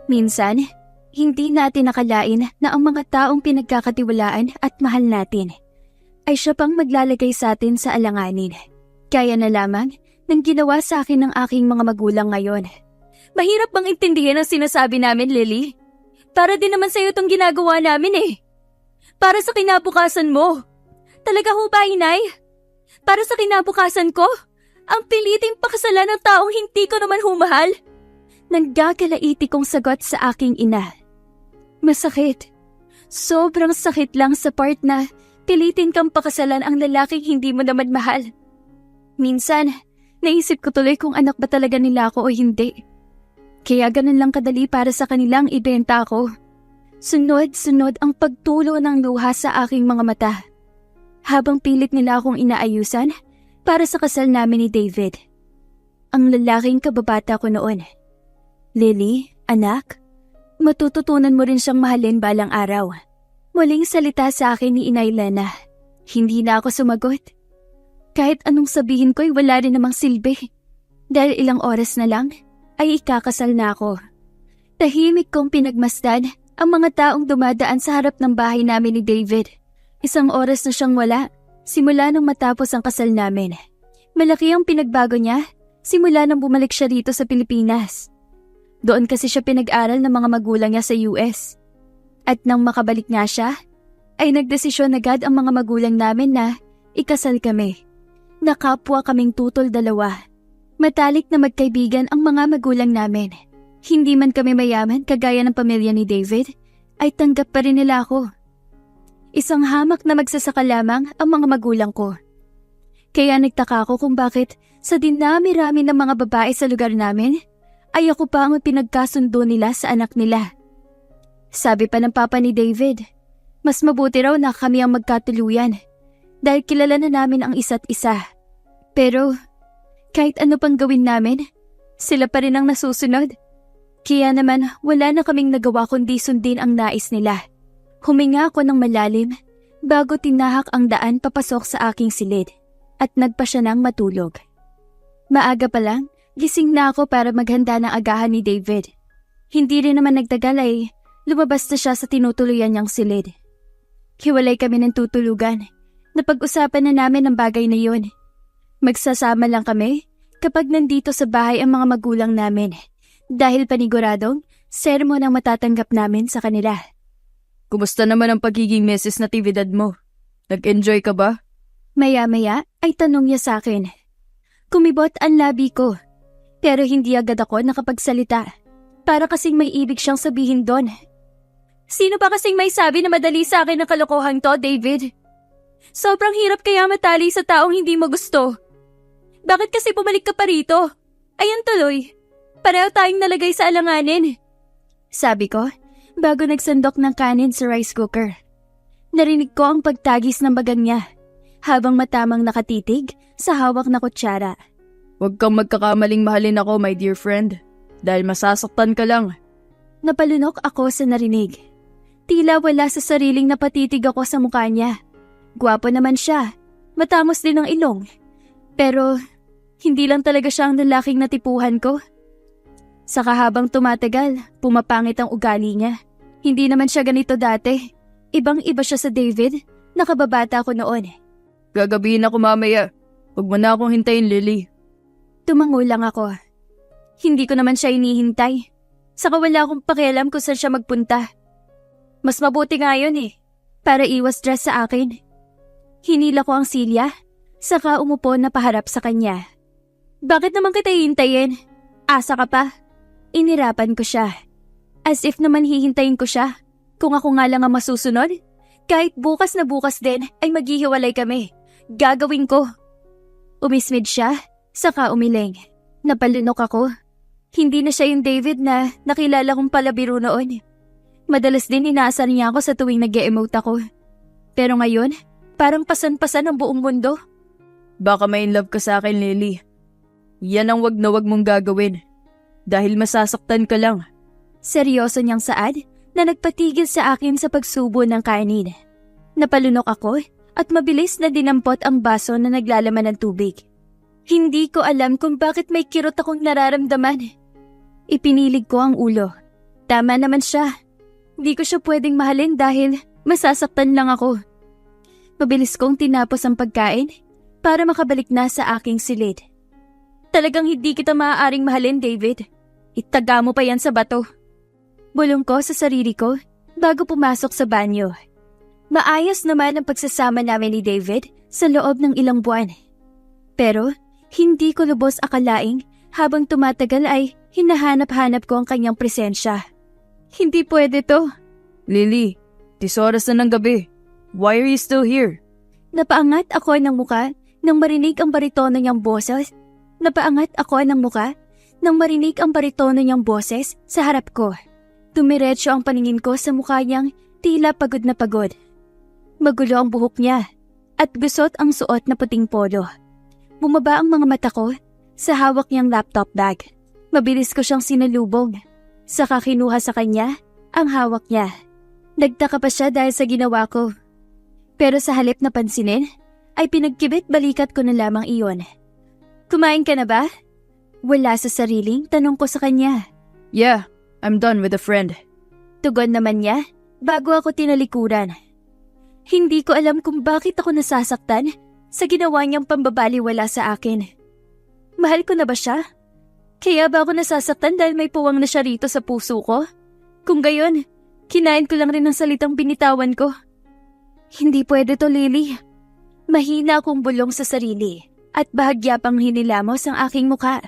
Minsan, hindi natin nakalain na ang mga taong pinagkakatiwalaan at mahal natin ay siya pang maglalagay sa atin sa alanganin. Kaya na lamang ng ginawa sa akin ng aking mga magulang ngayon. Mahirap bang intindihin ang sinasabi namin, Lily? Para din naman sa'yo itong ginagawa namin eh. Para sa kinabukasan mo. Talaga ho ba, Inay? Para sa kinabukasan ko? Ang piliting pakasalan ng taong hindi ko naman humahal? Nanggagalaiti kong sagot sa aking ina. Masakit. Sobrang sakit lang sa part na pilitin kang pakasalan ang lalaking hindi mo naman mahal. Minsan, naisip ko tuloy kung anak ba talaga nila ako o hindi. Kaya ganun lang kadali para sa kanilang ibenta ako. Sunod-sunod ang pagtulo ng luha sa aking mga mata. Habang pilit nila akong inaayusan para sa kasal namin ni David. Ang lalaking kababata ko noon. Lily, anak, matututunan mo rin siyang mahalin balang araw. Muling salita sa akin ni Inay Lena. Hindi na ako sumagot. Kahit anong sabihin ko'y wala rin namang silbi. Dahil ilang oras na lang, ay ikakasal na ako. Tahimik kong pinagmasdan ang mga taong dumadaan sa harap ng bahay namin ni David. Isang oras na siyang wala, simula nang matapos ang kasal namin. Malaki ang pinagbago niya, simula nang bumalik siya dito sa Pilipinas. Doon kasi siya pinag-aral ng mga magulang niya sa US. At nang makabalik nga siya, ay nagdesisyon agad ang mga magulang namin na ikasal kami. Nakapwa kaming tutol dalawa. Matalik na magkaibigan ang mga magulang namin. Hindi man kami mayaman kagaya ng pamilya ni David, ay tanggap pa rin nila ako. Isang hamak na magsasaka lamang ang mga magulang ko. Kaya nagtaka ko kung bakit sa dinami-rami ng mga babae sa lugar namin, ay ako pa ang pinagkasundo nila sa anak nila. Sabi pa ng papa ni David, mas mabuti raw na kami ang magkatuluyan dahil kilala na namin ang isa't isa. Pero kahit ano pang gawin namin, sila pa rin ang nasusunod. Kaya naman wala na kaming nagawa kundi sundin ang nais nila. Huminga ako ng malalim bago tinahak ang daan papasok sa aking silid at nagpa siya ng matulog. Maaga pa lang, gising na ako para maghanda ng agahan ni David. Hindi rin naman nagtagal ay lumabas na siya sa tinutuluyan niyang silid. Hiwalay kami ng tutulugan. Napag-usapan na namin ang bagay na yun. Magsasama lang kami kapag nandito sa bahay ang mga magulang namin dahil paniguradong sermon ang matatanggap namin sa kanila. Kumusta naman ang pagiging meses natibidad mo? Nag-enjoy ka ba? Maya-maya ay tanong niya sa akin. Kumibot ang labi ko, pero hindi agad ako nakapagsalita. Para kasing may ibig siyang sabihin doon. Sino ba kasing may sabi na madali sa akin ang kalokohan to, David? Sobrang hirap kaya matali sa taong hindi mo gusto. Bakit kasi bumalik ka pa rito? Ayan tuloy, pareho tayong nalagay sa alanganin. Sabi ko, bago nagsandok ng kanin sa rice cooker. Narinig ko ang pagtagis ng bagang niya, habang matamang nakatitig sa hawak na kutsara. Huwag kang magkakamaling mahalin ako, my dear friend, dahil masasaktan ka lang. Napalunok ako sa narinig. Tila wala sa sariling napatitig ako sa mukha niya. Gwapo naman siya, matamos din ang ilong. Pero hindi lang talaga siya ang lalaking natipuhan ko. Saka habang tumatagal, pumapangit ang ugali niya. Hindi naman siya ganito dati. Ibang-iba siya sa David, nakababata ko noon. Gagabihin ako mamaya. Huwag mo na akong hintayin, Lily. Tumango lang ako. Hindi ko naman siya inihintay. Saka wala akong pakialam kung saan siya magpunta. Mas mabuti nga yun eh, para iwas stress sa akin. Hinila ko ang silya, saka umupo na paharap sa kanya. Bakit naman kita hihintayin? Asa ka pa? Inirapan ko siya. As if naman hihintayin ko siya. Kung ako nga lang ang masusunod, kahit bukas na bukas din ay maghihiwalay kami. Gagawin ko. Umismid siya, saka umiling. Napalunok ako. Hindi na siya yung David na nakilala kong palabiro noon. Madalas din inaasar niya ako sa tuwing nag-e-emote ako. Pero ngayon, parang pasan-pasan ang buong mundo. Baka may in love ka sa akin, Lily. Yan ang wag na wag mong gagawin. Dahil masasaktan ka lang. Seryoso niyang saad na nagpatigil sa akin sa pagsubo ng kanin. Napalunok ako at mabilis na dinampot ang baso na naglalaman ng tubig. Hindi ko alam kung bakit may kirot akong nararamdaman. Ipinilig ko ang ulo. Tama naman siya. Hindi ko siya pwedeng mahalin dahil masasaktan lang ako. Mabilis kong tinapos ang pagkain para makabalik na sa aking silid. Talagang hindi kita maaaring mahalin, David. Itaga mo pa yan sa bato. Bulong ko sa sarili ko bago pumasok sa banyo. Maayos naman ang pagsasama namin ni David sa loob ng ilang buwan. Pero hindi ko lubos akalaing habang tumatagal ay hinahanap-hanap ko ang kanyang presensya. Hindi pwede to. Lily, 10 oras na ng gabi. Why are you still here? Napaangat ako ng muka nang marinig ang baritono niyang boses. Sa harap ko. Tumiretso ang paningin ko sa mukha niyang tila pagod na pagod. Magulo ang buhok niya at gusot ang suot na puting polo. Bumaba ang mga mata ko sa hawak niyang laptop bag. Mabilis ko siyang sinalubong. Saka kinuha sa kanya ang hawak niya. Nagtaka pa siya dahil sa ginawa ko. Pero sa halip na pansinin, ay pinagkibit balikat ko na lamang iyon. Kumain ka na ba? Wala sa sariling tanong ko sa kanya. Yeah, I'm done with a friend. Tugon naman niya bago ako tinalikuran. Hindi ko alam kung bakit ako nasasaktan sa ginawa niyang pambabaliwala sa akin. Mahal ko na ba siya? Kaya ba ako nasasaktan dahil may puwang na siya rito sa puso ko? Kung gayon, kinain ko lang rin ang salitang binitawan ko. Hindi pwede to, Lily. Mahina akong bulong sa sarili at bahagya pang hinilamos ang aking muka.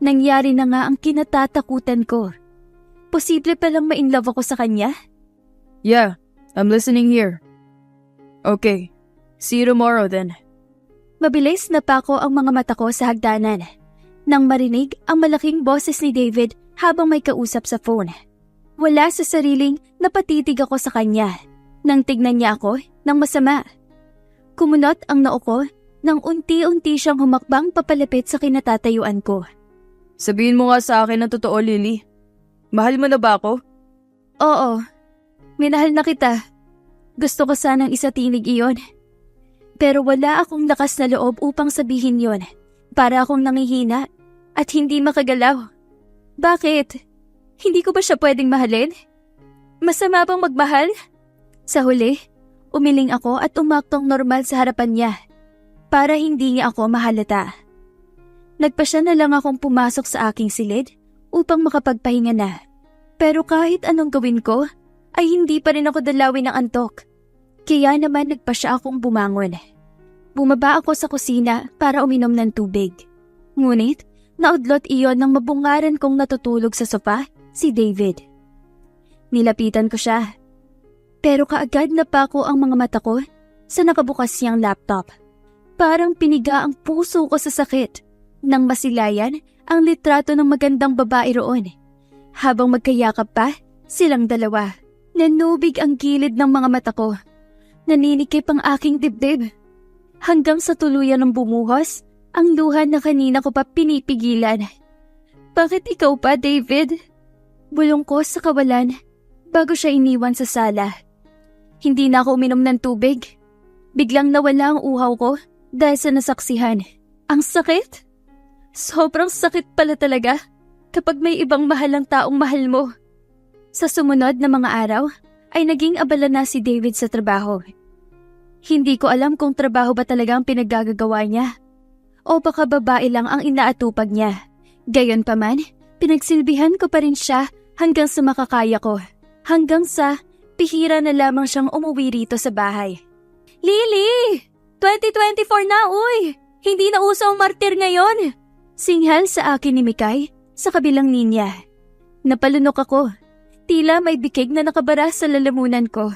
Nangyari na nga ang kinatatakutan ko. Posible palang ma-inlove ako sa kanya? Yeah, I'm listening here. Okay, see you tomorrow then. Mabilis na pako ang mga mata ko sa hagdanan nang marinig ang malaking boses ni David habang may kausap sa phone. Wala sa sariling napatitig ako sa kanya nang tignan niya ako ng masama. Kumunot ang noo ko nang unti-unti siyang humakbang papalapit sa kinatatayuan ko. Sabihin mo nga sa akin ang totoo, Lily. Mahal mo na ba ako? Oo, minahal na kita. Gusto ko sanang isatinig iyon. Pero wala akong lakas na loob upang sabihin yon. Para akong nangihina at hindi makagalaw. Bakit? Hindi ko ba siya pwedeng mahalin? Masama bang magmahal? Sa huli, umiling ako at umaktong normal sa harapan niya para hindi niya ako mahalata. Nagpasya na lang akong pumasok sa aking silid upang makapagpahinga na. Pero kahit anong gawin ko, ay hindi pa rin ako dalawin ng antok. Kaya naman nagpasya akong bumangon. Bumaba ako sa kusina para uminom ng tubig. Ngunit, naudlot iyon nang mabungaran kong natutulog sa sofa si David. Nilapitan ko siya. Pero kaagad napako ang mga mata ko sa nakabukas niyang laptop. Parang piniga ang puso ko sa sakit nang masilayan ang litrato ng magandang babae roon. Habang magkayakap pa, silang dalawa. Nanubig ang gilid ng mga mata ko. Naninikip ang aking dibdib. Hanggang sa tuluyan ng bumuhos, ang luha na kanina ko pa pinipigilan. Bakit ikaw pa, David? Bulong ko sa kawalan bago siya iniwan sa sala. Hindi na ako uminom ng tubig. Biglang nawala ang uhaw ko dahil sa nasaksihan. Ang sakit? Sobrang sakit pala talaga kapag may ibang mahalang taong mahal mo. Sa sumunod na mga araw ay naging abala na si David sa trabaho. Hindi ko alam kung trabaho ba talaga ang pinaggagawa niya o baka babae lang ang inaatupag niya. Gayunpaman, pinagsilbihan ko pa rin siya hanggang sa makakaya ko. Hanggang sa pihira na lamang siyang umuwi rito sa bahay. Lily! 2024 na, uy! Hindi na uso ang martir ngayon! Singhal sa akin ni Mikay sa kabilang linya. Napalunok ako. Tila may bikig na nakabara sa lalamunan ko.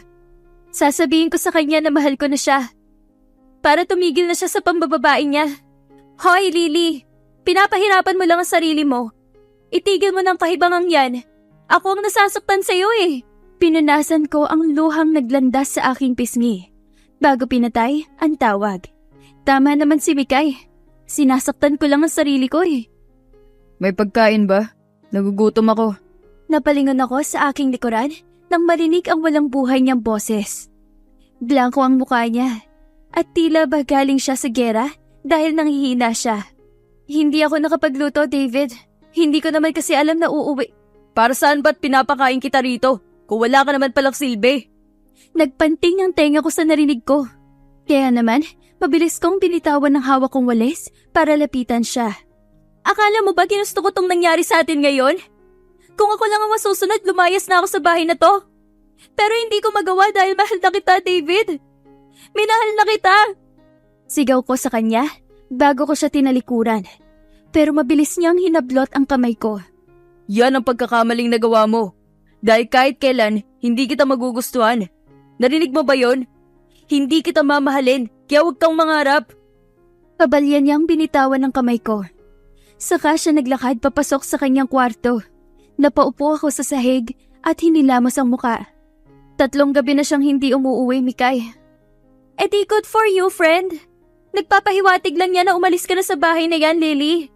Sasabihin ko sa kanya na mahal ko na siya. Para tumigil na siya sa pambababae niya. Hoy, Lily! Pinapahirapan mo lang ang sarili mo. Itigil mo ng kahibangang yan. Ako ang nasasaktan sa'yo eh. Pinunasan ko ang luhang naglandas sa aking pisngi. Bago pinatay ang tawag. Tama naman si Mikay. Sinasaktan ko lang ang sarili ko eh. May pagkain ba? Nagugutom ako. Napalingon ako sa aking likuran nang marinig ang walang buhay niyang boses. Blanko ang mukha niya at tila ba galing siya sa gera dahil nanghihina siya. Hindi ako nakapagluto, David. Hindi ko naman kasi alam na uuwi. Para saan ba't pinapakain kita rito kung wala ka naman palang silbi? Nagpanting ang tenga ko sa narinig ko. Kaya naman, mabilis kong binitawan ng hawak kong walis para lapitan siya. Akala mo ba ginusto ko tong nangyari sa atin ngayon? Kung ako lang ang masusunod, lumayas na ako sa bahay na to. Pero hindi ko magawa dahil mahal na kita, David. Minahal na kita. Sigaw ko sa kanya bago ko siya tinalikuran. Pero mabilis niyang hinablot ang kamay ko. Yan ang pagkakamaling nagawa mo. Dahil kahit kailan, hindi kita magugustuhan. Narinig mo ba yon? Hindi kita mamahalin, kaya huwag kang mangarap. Pabalyan niyang binitawan ng kamay ko. Saka siya naglakad papasok sa kanyang kwarto. Napaupo ako sa sahig at hinilamos ang muka. 3 gabi na siyang hindi umuuwi, Mikay. Di good for you, friend. Nagpapahiwatig lang niya na umalis ka na sa bahay na yan, Lily.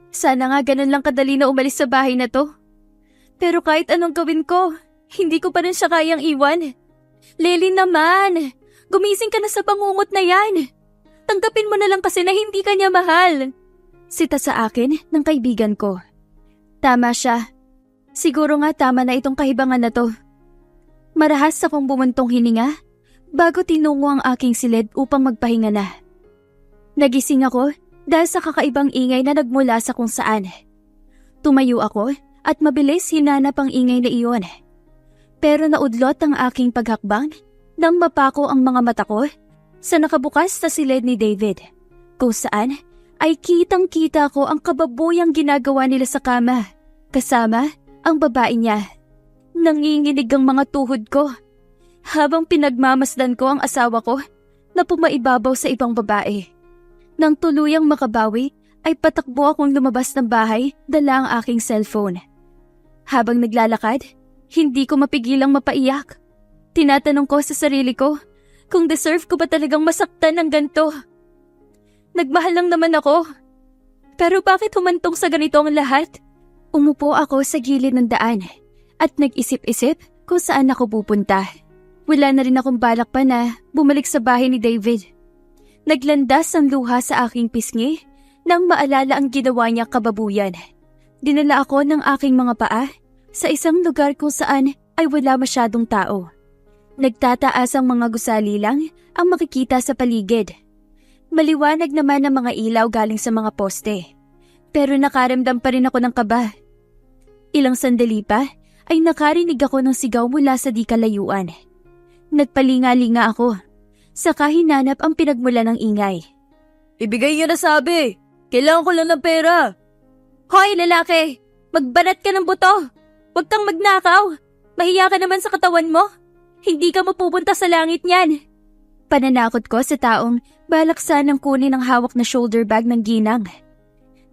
Sana nga ganun lang kadali na umalis sa bahay na to. Pero kahit anong gawin ko, hindi ko pa rin siya kayang iwan. Lily naman, gumising ka na sa bangungot na yan. Tanggapin mo na lang kasi na hindi ka niya mahal. Sita sa akin ng kaibigan ko. Tama siya. Siguro nga tama na itong kahibangan na to. Marahas akong bumuntong hininga bago tinungo ang aking silid upang magpahinga na. Nagising ako dahil sa kakaibang ingay na nagmula sa kung saan. Tumayo ako at mabilis hinanap ang ingay na iyon. Pero naudlot ang aking paghakbang nang mapako ang mga mata ko sa nakabukas na silid ni David, kung saan ay kitang-kita ko ang kababuyang ginagawa nila sa kama, kasama ang babae niya. Nanginginig ang mga tuhod ko habang pinagmamasdan ko ang asawa ko na pumaibabaw sa ibang babae. Nang tuluyang makabawi ay patakbo akong lumabas ng bahay dala ang aking cellphone. Habang naglalakad, hindi ko mapigilang mapaiyak. Tinatanong ko sa sarili ko kung deserve ko ba talagang masaktan ng ganito. Nagmahal lang naman ako. Pero bakit humantong sa ganito ang lahat? Umupo ako sa gilid ng daan at nag-isip-isip kung saan ako pupunta. Wala na rin akong balak pa na bumalik sa bahay ni David. Naglandas ang luha sa aking pisngi nang maalala ang ginawa niya kababuyan. Dinala ako ng aking mga paa sa isang lugar kung saan ay wala masyadong tao. Nagtataas ang mga gusali lang ang makikita sa paligid. Maliwanag naman ang mga ilaw galing sa mga poste. Pero nakaramdam pa rin ako ng kaba. Ilang sandali pa ay nakarinig ako ng sigaw mula sa di kalayuan. Nagpalinga-linga ako, saka hinanap ang pinagmula ng ingay. Ibigay niyo na sabi! Kailangan ko lang ng pera! Hoy lalaki! Magbanat ka ng buto! Huwag kang magnakaw! Mahiya ka naman sa katawan mo! Hindi ka mapupunta sa langit niyan! Pananakot ko sa taong balak sanang kunin ang hawak na shoulder bag ng ginang.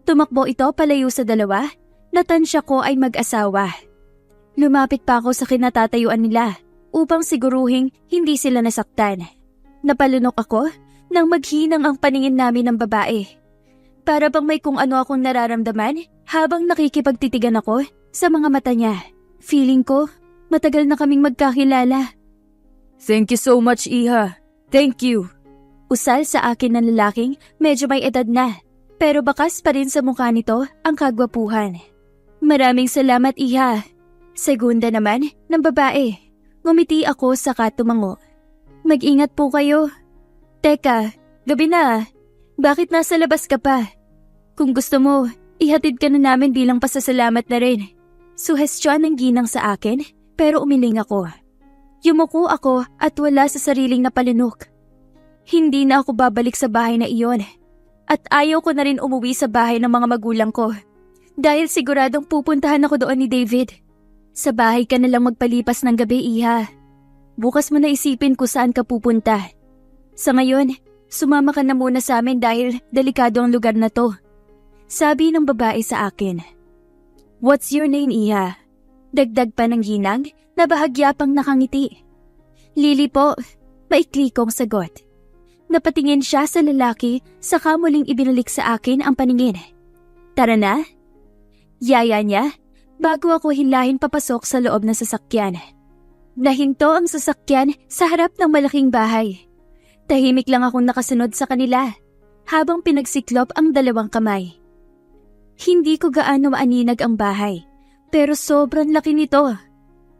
Tumakbo ito palayo sa dalawa na tansya ko ay mag-asawa. Lumapit pa ako sa kinatatayuan nila upang siguruhing hindi sila nasaktan. Napalunok ako nang maghinang ang paningin namin ng babae. Para bang may kung ano akong nararamdaman habang nakikipagtitigan ako sa mga mata niya. Feeling ko, matagal na kaming magkakilala. Thank you so much, Iha. Thank you. Usal sa akin ng lalaking medyo may edad na, pero bakas pa rin sa mukha nito ang kagwapuhan. Maraming salamat, Iha. Segunda naman ng babae. Ngumiti ako saka tumango. Mag-ingat po kayo. Teka, gabi na. Bakit nasa labas ka pa? Kung gusto mo, ihatid ka na namin bilang pasasalamat na rin. Suhestyon ng ginang sa akin, pero umiling ako. Yumuko ako at wala sa sariling napalunok. Hindi na ako babalik sa bahay na iyon. At ayaw ko na rin umuwi sa bahay ng mga magulang ko. Dahil siguradong pupuntahan ako doon ni David. Sa bahay ka na lang magpalipas ng gabi, Iha. Bukas mo na isipin kung saan ka pupunta. Sa ngayon, sumama ka na muna sa amin dahil delikado ang lugar na to. Sabi ng babae sa akin. What's your name, Iha? Dagdag pa ng ginang na bahagya pang nakangiti. Lily po, maikli kong sagot. Napatingin siya sa lalaki saka muling ibinalik sa akin ang paningin. Tara na. Yaya niya bago ako hilahin papasok sa loob ng sasakyan. Nahinto ang sasakyan sa harap ng malaking bahay. Tahimik lang akong nakasunod sa kanila habang pinagsiklop ang dalawang kamay. Hindi ko gaano maaninag ang bahay, Pero sobrang laki nito.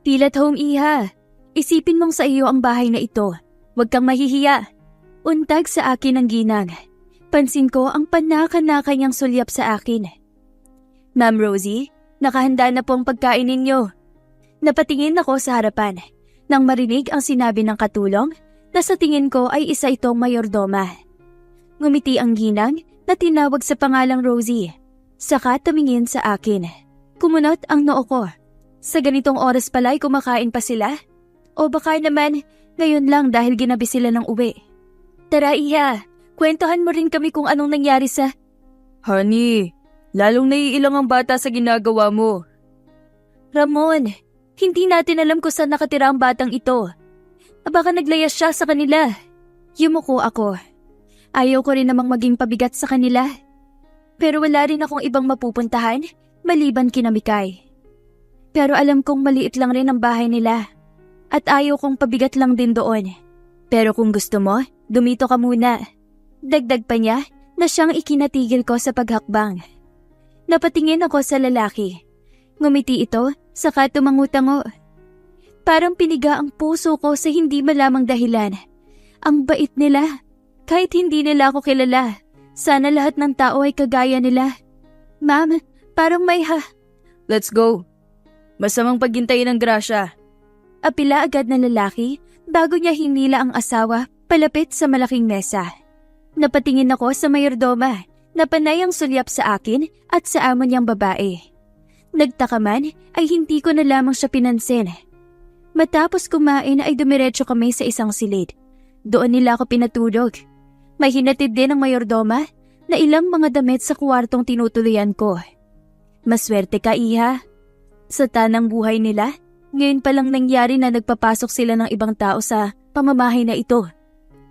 Feel at home, Iha. Isipin mong sa iyo ang bahay na ito. Huwag kang mahihiya. Untag sa akin ang ginang. Pansin ko ang panaka-naka niyang sulyap sa akin. Ma'am Rosie, nakahanda na po ang pagkain ninyo. Napatingin ako sa harapan nang marinig ang sinabi ng katulong na sa tingin ko ay isa itong mayordoma. Ngumiti ang ginang na tinawag sa pangalang Rosie. Saka tumingin sa akin. Kumunot ang noo ko. Sa ganitong oras pala'y kumakain pa sila? O baka naman ngayon lang dahil ginabi sila ng uwi. Tara, Iha, kwentuhan mo rin kami kung anong nangyari sa... Honey, lalong naiilang ang bata sa ginagawa mo. Ramon, hindi natin alam kung saan nakatira ang batang ito. Baka naglayas siya sa kanila. Yumuko ako. Ayaw ko rin namang maging pabigat sa kanila. Pero wala rin akong ibang mapupuntahan maliban kina Mikay. Pero alam kong maliit lang rin ang bahay nila. At ayaw kong pabigat lang din doon. Pero kung gusto mo, dumito ka muna. Dagdag pa niya na siyang ikinatigil ko sa paghakbang. Napatingin ako sa lalaki. Ngumiti ito, saka tumangutango. Parang piniga ang puso ko sa hindi malamang dahilan. Ang bait nila. Kahit hindi nila ako kilala, sana lahat ng tao ay kagaya nila. Ma'am, parang may Let's go. Masamang paghintayin ng grasya. Apila agad na lalaki bago niya hinila ang asawa palapit sa malaking mesa. Napatingin ako sa mayordoma na panay ang sulyap sa akin at sa amo niyang babae. Nagtaka man ay hindi ko na lamang siya pinansin. Matapos kumain ay dumiretso kami sa isang silid. Doon nila ako pinatulog. May hinatid din ang mayordoma na ilang mga damit sa kwartong tinutuluyan ko. Maswerte ka, Iha. Sa tanang buhay nila, ngayon palang nangyari na nagpapasok sila ng ibang tao sa pamamahay na ito.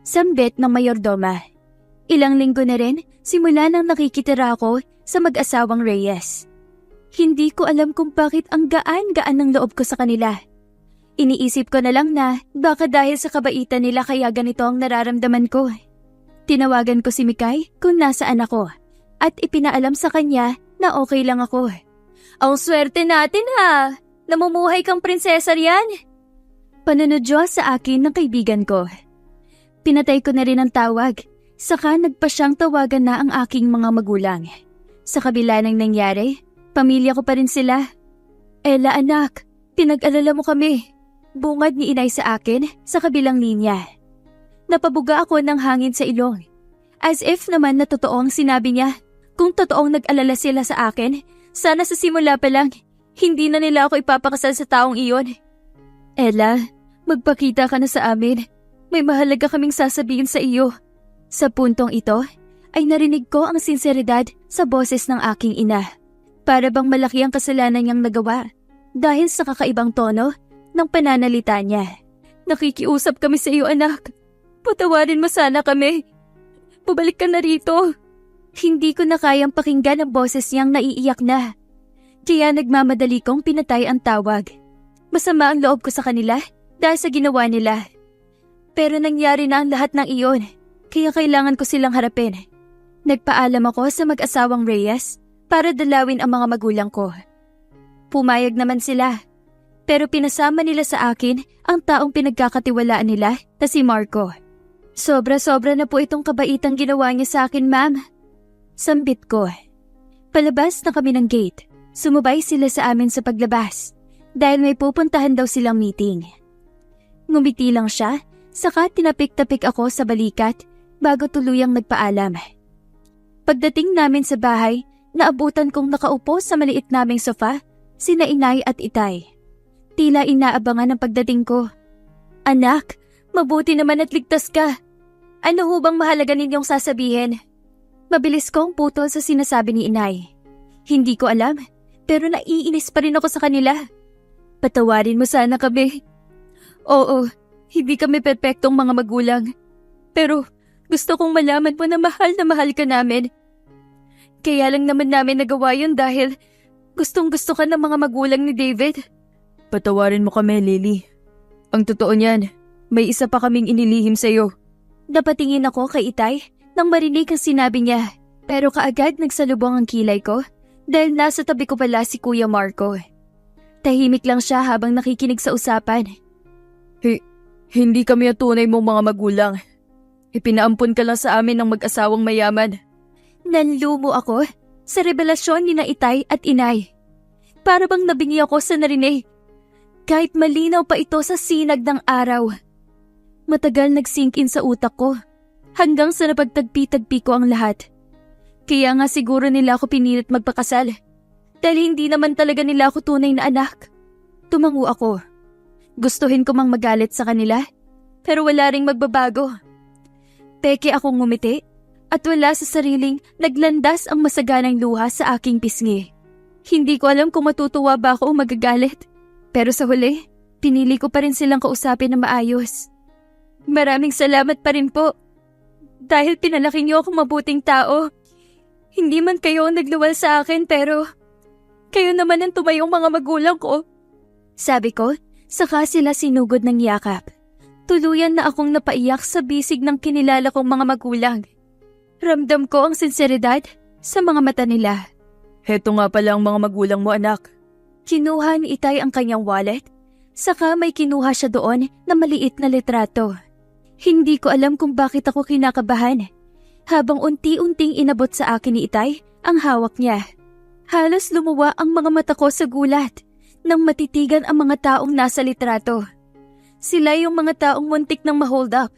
Sambit ng mayordoma. Ilang linggo na rin simula nang nakikitira ako sa mag-asawang Reyes. Hindi ko alam kung bakit ang gaan-gaan ng loob ko sa kanila. Iniisip ko na lang na baka dahil sa kabaitan nila kaya ganito ang nararamdaman ko. Tinawagan ko si Mikay kung nasaan ako at ipinaalam sa kanya na okay lang ako. Ang swerte natin ha! Namumuhay kang prinsesa riyan! Panunodyo sa akin ng kaibigan ko. Pinatay ko na rin ang tawag, saka nagpa siyang tawagan na ang aking mga magulang. Sa kabila ng nangyari, pamilya ko pa rin sila. Ella anak, pinag-alala mo kami. Bungad ni inay sa akin sa kabilang linya. Napabuga ako ng hangin sa ilong. As if naman na totoo ang sinabi niya. Kung totoong nag-alala sila sa akin, sana sa simula pa lang, hindi na nila ako ipapakasal sa taong iyon. Ella, magpakita ka na sa amin. May mahalaga kaming sasabihin sa iyo. Sa puntong ito, ay narinig ko ang sinseridad sa boses ng aking ina. Para bang malaki ang kasalanan niyang nagawa dahil sa kakaibang tono ng pananalita niya. Nakikiusap kami sa iyo, anak. Patawarin mo sana kami. Pabalik ka na rito. Hindi ko na kayang pakinggan ang boses niyang naiiyak na. Kaya nagmamadali kong pinatay ang tawag. Masama ang loob ko sa kanila dahil sa ginawa nila. Pero nangyari na ang lahat ng iyon, kaya kailangan ko silang harapin. Nagpaalam ako sa mag-asawang Reyes para dalawin ang mga magulang ko. Pumayag naman sila, pero pinasama nila sa akin ang taong pinagkakatiwalaan nila na si Marco. Sobra-sobra na po itong kabaitang ginawa niya sa akin, ma'am. Sambit ko. Palabas na kami ng gate. Sumubay sila sa amin sa paglabas dahil may pupuntahan daw silang meeting. Ngumiti lang siya, saka tinapik-tapik ako sa balikat bago tuluyang nagpaalam. Pagdating namin sa bahay, naabutan kong nakaupo sa maliit naming sofa, sina inay at itay. Tila inaabangan ang pagdating ko. Anak, mabuti naman at ligtas ka. Ano ho bang mahalaga ninyong sasabihin? Mabilis kong putol sa sinasabi ni inay. Hindi ko alam, pero naiinis pa rin ako sa kanila. Patawarin mo sana kami. Oo, hindi kami perpektong mga magulang. Pero gusto kong malaman mo na mahal ka namin. Kaya lang naman namin nagawa yun dahil gustong-gusto ka ng mga magulang ni David. Patawarin mo kami, Lily. Ang totoo niyan, may isa pa kaming inilihim sa'yo. Napatingin ako kay Itay nang marinig ang sinabi niya, pero kaagad nagsalubong ang kilay ko dahil nasa tabi ko pala si Kuya Marco. Tahimik lang siya habang nakikinig sa usapan. Hindi kami ang tunay mong mga magulang. Ipinaampon ka lang sa amin ng mag-asawang mayaman. Nanlumo ako sa revelasyon ni na Itay at Inay. Para bang nabingi ako sa narinig. Kahit malinaw pa ito sa sinag ng araw. Matagal nag-sink in sa utak ko hanggang sa napagtagpi-tagpi ko ang lahat. Kaya nga siguro nila ako pinilit magpakasal. Dahil hindi naman talaga nila ako tunay na anak. Tumango ako. Gustuhin ko mang magalit sa kanila, pero wala ring magbabago. Peke akong ngumiti at wala sa sariling naglandas ang masaganang luha sa aking pisngi. Hindi ko alam kung matutuwa ba ako o magagalit. Pero sa huli, pinili ko pa rin silang kausapin na maayos. Maraming salamat pa rin po. Dahil pinalaki niyo akong mabuting tao. Hindi man kayo ang nagluwal sa akin pero kayo naman ang tumayong mga magulang ko. Sabi ko, saka sila sinugod ng yakap. Tuluyan na akong napaiyak sa bisig ng kinilala kong mga magulang. Ramdam ko ang sinseridad sa mga mata nila. Heto nga pala ang mga magulang mo, anak. Kinuha ni Itay ang kanyang wallet, saka may kinuha siya doon na maliit na litrato. Hindi ko alam kung bakit ako kinakabahan. Habang unti-unting inabot sa akin ni Itay ang hawak niya. Halos lumuwa ang mga mata ko sa gulat nang matitigan ang mga taong nasa litrato. Sila yung mga taong muntik nang ma-hold up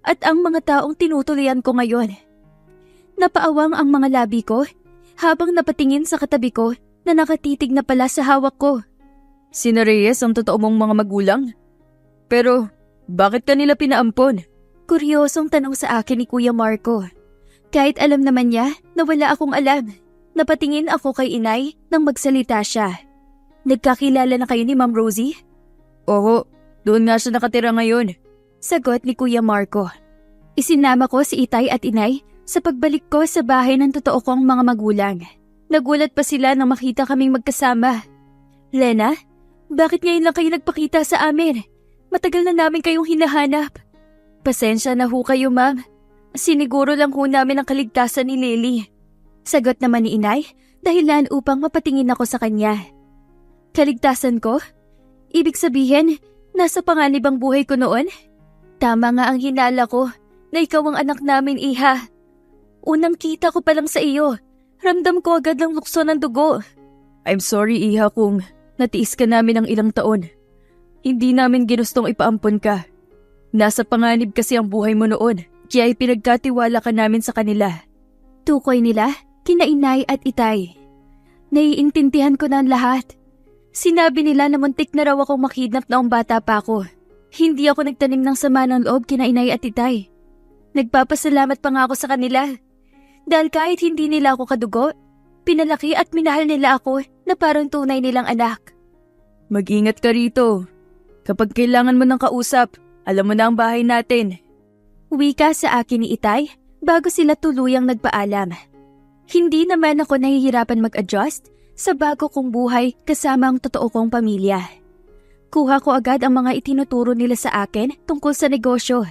at ang mga taong tinutuloyan ko ngayon. Napaawang ang mga labi ko habang napatingin sa katabi ko na nakatitig na pala sa hawak ko. Sina Reyes ang totoo mong mga magulang? Pero bakit kanila pinaampon? Kuryosong tanong sa akin ni Kuya Marco. Kahit alam naman niya na wala akong alam. Napatingin ako kay Inay nang magsalita siya. Nagkakilala na kayo ni Ma'am Rosie? Oo, doon nga siya nakatira ngayon. Sagot ni Kuya Marco. Isinama ko si Itay at Inay sa pagbalik ko sa bahay ng totoo kong mga magulang. Nagulat pa sila nang makita kaming magkasama. Lena, bakit ngayon lang kayo nagpakita sa amin? Matagal na namin kayong hinahanap. Pasensya na ho kayo, ma'am. Siniguro lang ho namin ang kaligtasan ni Lily. Sagot naman ni Inay, dahilan upang mapatingin ako sa kanya. Kaligtasan ko? Ibig sabihin, nasa panganib ang buhay ko noon? Tama nga ang hinala ko na ikaw ang anak namin, Iha. Unang kita ko pa lang sa iyo, ramdam ko agad ang lukso ng dugo. I'm sorry, Iha, kung natiis ka namin ng ilang taon. Hindi namin ginustong ipaampon ka. Nasa panganib kasi ang buhay mo noon, kaya ipinagkatiwala ka namin sa kanila. Tukoy nila, kina Inay at Itay. Naiintindihan ko na ang lahat. Sinabi nila na muntik na raw akong makidnap noong bata pa ako. Hindi ako nagtanim ng sama ng loob kina Inay at Itay. Nagpapasalamat pa nga ako sa kanila. Dahil kahit hindi nila ako kadugo, pinalaki at minahal nila ako na parang tunay nilang anak. Mag-ingat ka rito. Kapag kailangan mo ng kausap, alam mo na ang bahay natin. Wika sa akin ni Itay bago sila tuluyang nagpaalam. Hindi naman ako nahihirapan mag-adjust sa bago kong buhay kasama ang totoo kong pamilya. Kuha ko agad ang mga itinuturo nila sa akin tungkol sa negosyo.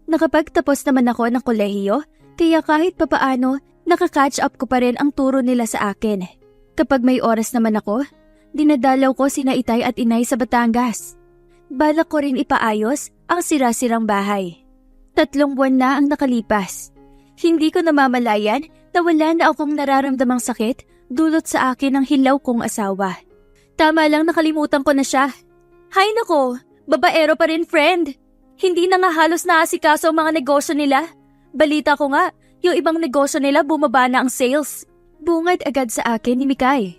Nakapagtapos naman ako ng kolehiyo, kaya kahit papaano nakaka-catch up ko pa rin ang turo nila sa akin. Kapag may oras naman ako, dinadalaw ko sina Itay at Inay sa Batangas. Balak ko rin ipaayos ang sira-sirang bahay. 3 buwan na ang nakalipas. Hindi ko namamalayan na wala na akong nararamdamang sakit dulot sa akin ng hilaw kong asawa. Tama lang, nakalimutan ko na siya. Hay nako, babaero pa rin, friend. Hindi na nga halos naasikaso ang mga negosyo nila. Balita ko nga, yung ibang negosyo nila bumaba na ang sales. Bungad agad sa akin ni Mikay.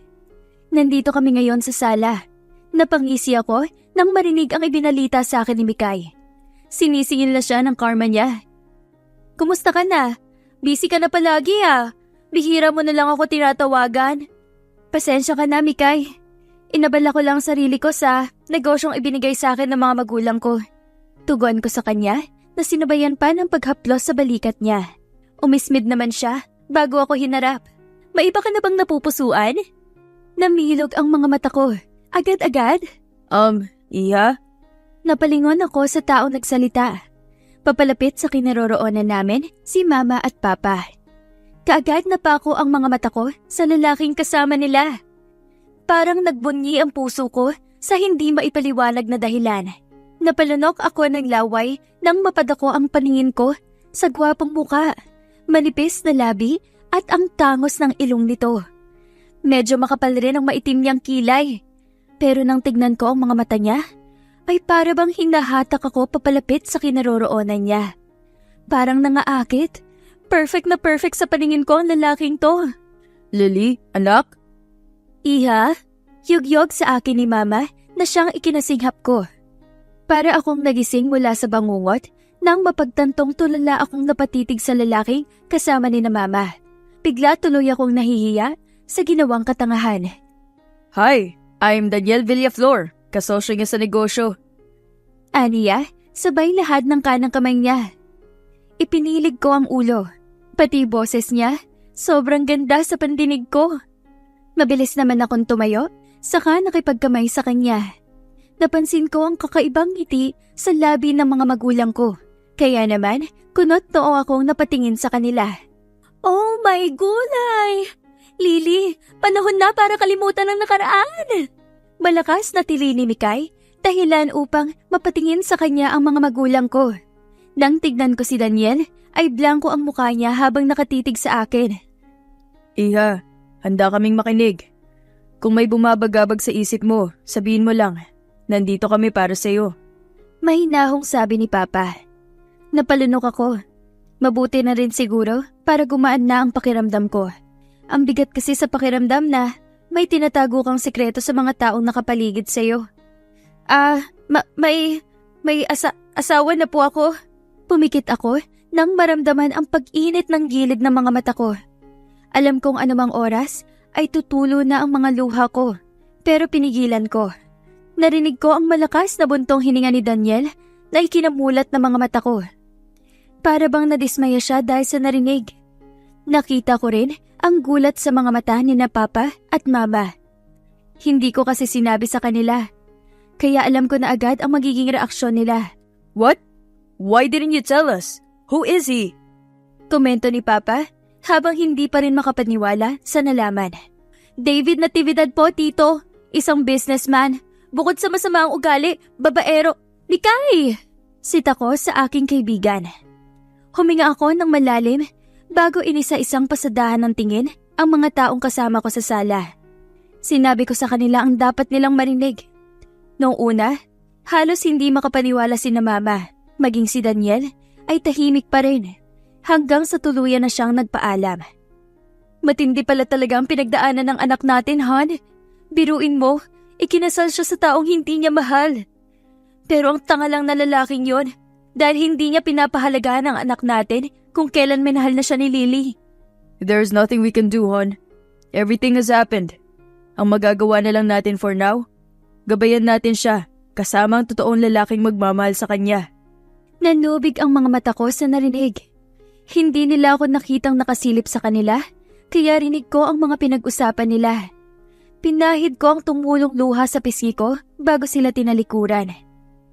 Nandito kami ngayon sa sala. Napangisi ako nang marinig ang ibinalita sa akin ni Mikay. Sinisingil na siya ng karma niya. Kumusta ka na? Busy ka na palagi ah. Bihira mo na lang ako tinatawagan. Pasensya ka na, Mikay. Inabala ko lang sarili ko sa negosyong ibinigay sa akin ng mga magulang ko. Tugon ko sa kanya na sinabayan pa ng paghaplos sa balikat niya. Umismid naman siya bago ako hinarap. May iba ka na bang napupusuan? Namilog ang mga mata ko. Agad-agad? Iha? Napalingon ako sa taong nagsalita. Papalapit sa kinaroroonan namin si Mama at Papa. Kaagad napako ang mga mata ko sa lalaking kasama nila. Parang nagbunyi ang puso ko sa hindi maipaliwanag na dahilan. Napalunok ako ng laway nang mapadako ang paningin ko sa gwapong muka, manipis na labi at ang tangos ng ilong nito. Medyo makapal rin ang maitim niyang kilay. Pero nang tignan ko ang mga mata niya, ay para bang hinahatak ako papalapit sa kinaroroonan niya. Parang nangaakit. Perfect na perfect sa paningin ko ang lalaking to. Lily, anak? Iha, yugyog sa akin ni Mama na siyang ikinasinghap ko. Para akong nagising mula sa bangungot nang mapagtantong tulala akong napatitig sa lalaking kasama ni na Mama. Bigla tuloy akong nahihiya sa ginawang katangahan. Hi, I'm Daniel Villaflor, kasosyo niya sa negosyo. Aniya, sabay lahad ng kanang kamay niya. Ipinilig ko ang ulo. Pati boses niya, sobrang ganda sa pandinig ko. Mabilis naman akong tumayo, saka nakipagkamay sa kanya. Napansin ko ang kakaibang ngiti sa labi ng mga magulang ko. Kaya naman, kunot noo akong napatingin sa kanila. Oh my gulay! Lily, panahon na para kalimutan ang nakaraan! Malakas na tili ni Mikay, dahilan upang mapatingin sa kanya ang mga magulang ko. Nang tignan ko si Daniel, ay blanko ang mukha niya habang nakatitig sa akin. Iha, handa kaming makinig. Kung may bumabagabag sa isip mo, sabihin mo lang. Nandito kami para sa'yo. Mahinahong sabi ni Papa. Napalunok ako. Mabuti na rin siguro para gumaan na ang pakiramdam ko. Ang bigat kasi sa pakiramdam na may tinatago kang sekreto sa mga taong nakapaligid sa'yo. May asawa na po ako. Pumikit ako nang maramdaman ang pag-init ng gilid ng mga mata ko. Alam kong anumang oras ay tutulo na ang mga luha ko, pero pinigilan ko. Narinig ko ang malakas na buntong hininga ni Daniel na ikinamulat ng mga mata ko. Para bang nadismaya siya dahil sa narinig. Nakita ko rin ang gulat sa mga mata ni na Papa at Mama. Hindi ko kasi sinabi sa kanila, kaya alam ko na agad ang magiging reaksyon nila. What? Why didn't you tell us? Who is he? Komento ni Papa habang hindi pa rin makapaniwala sa nalaman. David Natividad po, Tito. Isang businessman. Bukod sa masama ang ugali, babaero. Mikay! Sita ko sa aking kaibigan. Huminga ako ng malalim bago inisa-isang pasadahan ng tingin ang mga taong kasama ko sa sala. Sinabi ko sa kanila ang dapat nilang marinig. Noong una, halos hindi makapaniwala si na Mama, maging si Daniel, ay tahimik pa rin, hanggang sa tuluyan na siyang nagpaalam. Matindi pala talaga ang pinagdaanan ng anak natin, Han. Biruin mo, ikinasal siya sa taong hindi niya mahal. Pero ang tanga lang na lalaking yon, dahil hindi niya pinapahalagaan ang anak natin kung kailan minahal na siya ni Lily. There's nothing we can do, hon. Everything has happened. Ang magagawa na lang natin for now, gabayan natin siya kasama ang totoong lalaking magmamahal sa kanya. Nanubig ang mga mata ko sa narinig. Hindi nila ako nakitang nakasilip sa kanila, kaya rinig ko ang mga pinag-usapan nila. Pinahid ko ang tumulong luha sa pisngi ko bago sila tinalikuran.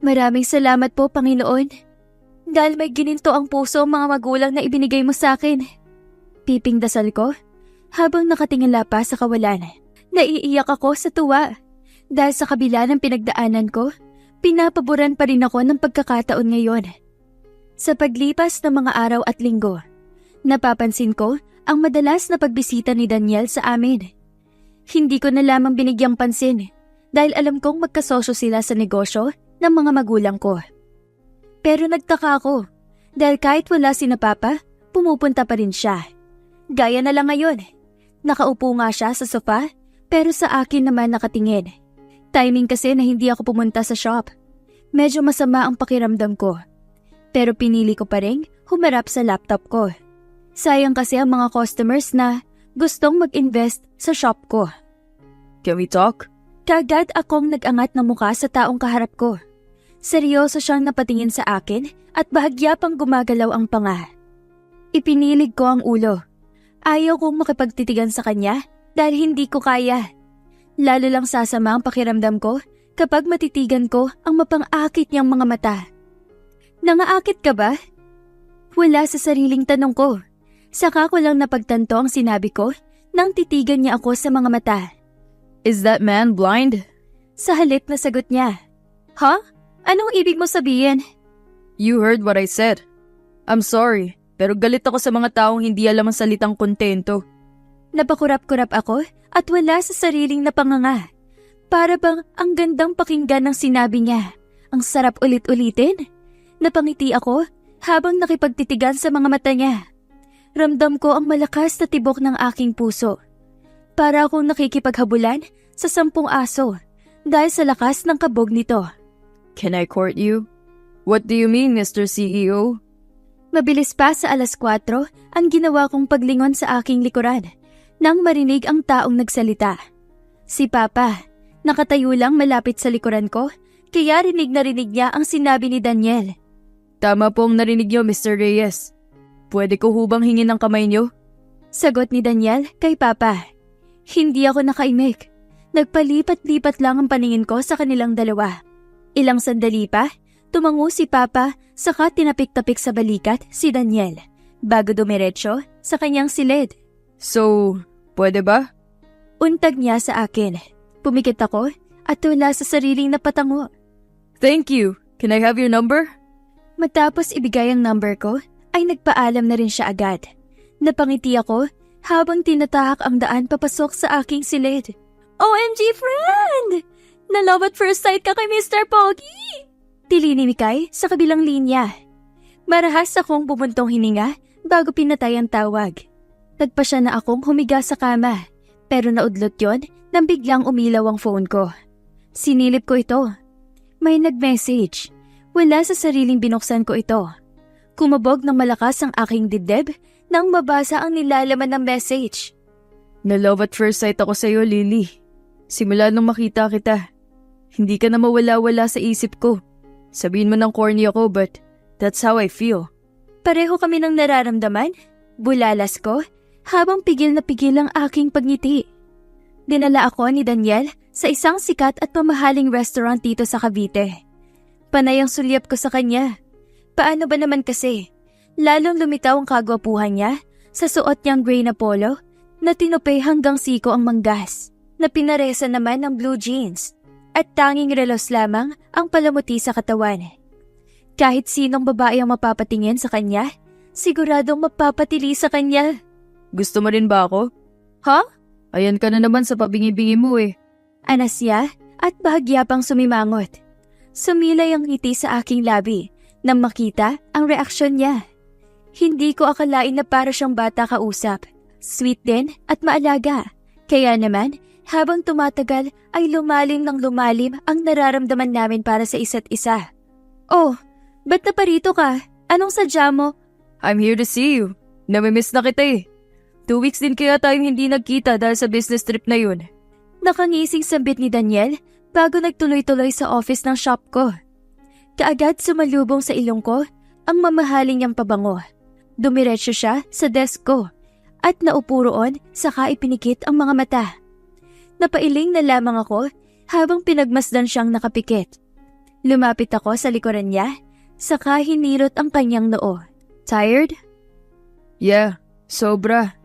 Maraming salamat po, Panginoon. Dahil may gininto ang puso ang mga magulang na ibinigay mo sa akin. Piping dasal ko habang nakatingala pa sa kawalan. Naiiyak ako sa tuwa. Dahil sa kabila ng pinagdaanan ko, pinapaboran pa rin ako ng pagkakataon ngayon. Sa paglipas ng mga araw at linggo, napapansin ko ang madalas na pagbisita ni Daniel sa amin. Hindi ko na lamang binigyang pansin dahil alam kong magkasosyo sila sa negosyo ng mga magulang ko. Pero nagtaka ako dahil kahit wala si na Papa, pumupunta pa rin siya. Gaya na lang ngayon. Nakaupo nga siya sa sofa pero sa akin naman nakatingin. Timing kasi na hindi ako pumunta sa shop. Medyo masama ang pakiramdam ko. Pero pinili ko pa rin humarap sa laptop ko. Sayang kasi ang mga customers na gustong mag-invest sa shop ko. Can we talk? Kagad akong nag-angat ng mukha sa taong kaharap ko. Seryoso siyang napatingin sa akin at bahagya pang gumagalaw ang panga. Ipinilig ko ang ulo. Ayaw kong makipagtitigan sa kanya dahil hindi ko kaya. Lalo lang sasama ang pakiramdam ko kapag matitigan ko ang mapang-akit niyang mga mata. Nangaakit ka ba? Wala sa sariling tanong ko. Saka ko lang napagtanto ang sinabi ko nang titigan niya ako sa mga mata. Is that man blind? Sa halip na sagot niya. Ha? Anong ibig mo sabihin? You heard what I said. I'm sorry, pero galit ako sa mga taong hindi alam ang salitang kontento. Napakurap-kurap ako at wala sa sariling napanganga. Para bang ang gandang pakinggan ng sinabi niya. Ang sarap ulit-ulitin. Napangiti ako habang nakipagtitigan sa mga mata niya. Ramdam ko ang malakas na tibok ng aking puso. Para akong nakikipaghabulan sa 10 aso dahil sa lakas ng kabog nito. Can I court you? What do you mean, Mr. CEO? Mabilis pa sa 4:00 ang ginawa kong paglingon sa aking likuran nang marinig ang taong nagsalita. Si Papa, nakatayo lang malapit sa likuran ko, kaya rinig na rinig niya ang sinabi ni Daniel. Tama po ang narinig niyo, Mr. Reyes. Pwede ko hubang hingin ang kamay niyo? Sagot ni Daniel kay Papa. Hindi ako nakaimik. Nagpalipat-lipat lang ang paningin ko sa kanilang dalawa. Ilang sandali pa, tumango si Papa saka tinapik-tapik sa balikat si Daniel bago dumiretso sa kanyang silid. So, pwede ba? Untag niya sa akin. Pumikit ako at wala sa sariling napatango. Thank you. Can I have your number? Matapos ibigay ang number ko, ay nagpaalam na rin siya agad. Napangiti ako habang tinatahak ang daan papasok sa aking silid. OMG friend! Na-love at first sight ka kay Mr. Pogi! Tili ni Mikay sa kabilang linya. Marahas akong bumuntong hininga bago pinatay ang tawag. Nagpa siya na akong humiga sa kama, pero naudlot yon nang biglang umilaw ang phone ko. Sinilip ko ito. May nag-message. Wala sa sariling binuksan ko ito. Kumabog ng malakas ang aking dibdib nang mabasa ang nilalaman ng message. Na-love at first sight ako sa'yo, Lily. Simula nung makita kita. Hindi ka na mawala-wala sa isip ko. Sabihin mo ng corny ako, but that's how I feel. Pareho kami ng nararamdaman. Bulalas ko habang pigil na pigil ang aking pagngiti. Dinala ako ni Daniel sa isang sikat at mamahaling restaurant dito sa Cavite. Panay ang sulyap ko sa kanya. Paano ba naman kasi? Lalong lumitaw ang kagwapuhan niya sa suot niyang gray na polo na tinupay hanggang siko ang manggas, na pinaresa naman ng blue jeans at tanging relos lamang ang palamuti sa katawan. Kahit sinong babae ang mapapatingin sa kanya, siguradong mapapatili sa kanya. Gusto mo rin ba ako? Ha? Ayan ka na naman sa pabingi-bingi mo eh. Anas niya at bahagya pang sumimangot. Sumilay ang ngiti sa aking labi nang makita ang reaksyon niya. Hindi ko akalain na para siyang bata kausap. Sweet din at maalaga. Kaya naman, habang tumatagal ay lumalim ng lumalim ang nararamdaman namin para sa isa't isa. Oh, ba't naparito ka? Anong sadya mo? I'm here to see you. Namimiss na kita eh. 2 weeks din kaya tayong hindi nagkita dahil sa business trip na yun. Nakangising sambit ni Daniel bago nagtuloy-tuloy sa office ng shop ko. Kaagad sumalubong sa ilong ko ang mamahaling niyang pabango. Dumiretso siya sa desk ko at naupo roon saka ipinikit ang mga mata. Napailing na lamang ako habang pinagmasdan siyang nakapikit. Lumapit ako sa likuran niya saka hinirot ang kanyang noo. Tired? Yeah, sobra.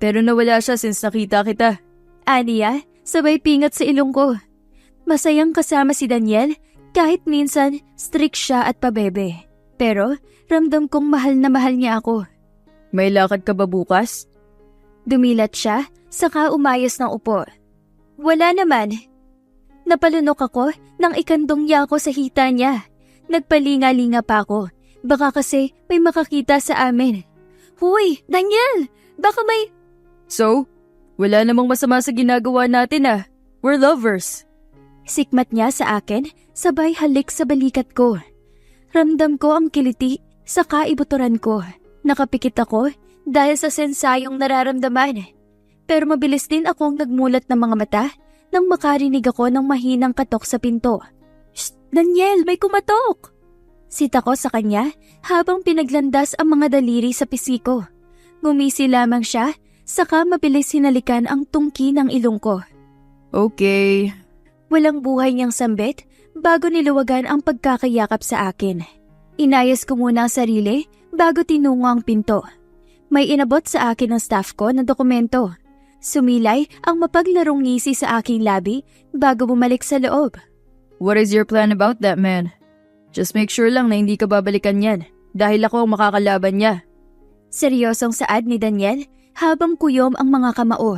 Pero nawala siya since nakita kita. Aniya, sabay pingat sa ilong ko. Masayang kasama si Daniel kahit minsan strict siya at pabebe. Pero ramdam kong mahal na mahal niya ako. May lakad ka ba bukas? Dumilat siya, saka umayos ng upo. Wala naman. Napalunok ako nang ikandong niya ako sa hita niya. Nagpalinga-linga pa ako. Baka kasi may makakita sa amin. Huy, Daniel! Baka may... So, wala namang masama sa ginagawa natin ah. We're lovers. Sikmat niya sa akin, sabay halik sa balikat ko. Ramdam ko ang kiliti, saka ibuturan ko. Nakapikit ako dahil sa sensayong nararamdaman. Pero mabilis din akong nagmulat ng mga mata nang makarinig ako ng mahinang katok sa pinto. Shh! Daniel, may kumatok! Sita ko sa kanya habang pinaglandas ang mga daliri sa pisngi ko. Ngumisi lamang siya, saka mabilis hinalikan ang tungki ng ilong ko. Okay. Walang buhay niyang sambit bago niluwagan ang pagkakayakap sa akin. Inayos ko muna ang sarili bago tinungo ang pinto. May inabot sa akin ng staff ko na dokumento. Sumilay ang mapaglarong ngisi sa aking labi bago bumalik sa loob. What is your plan about that man? Just make sure lang na hindi ka babalikan yan dahil ako ang makakalaban niya. Seryosong saad ni Daniel habang kuyom ang mga kamao.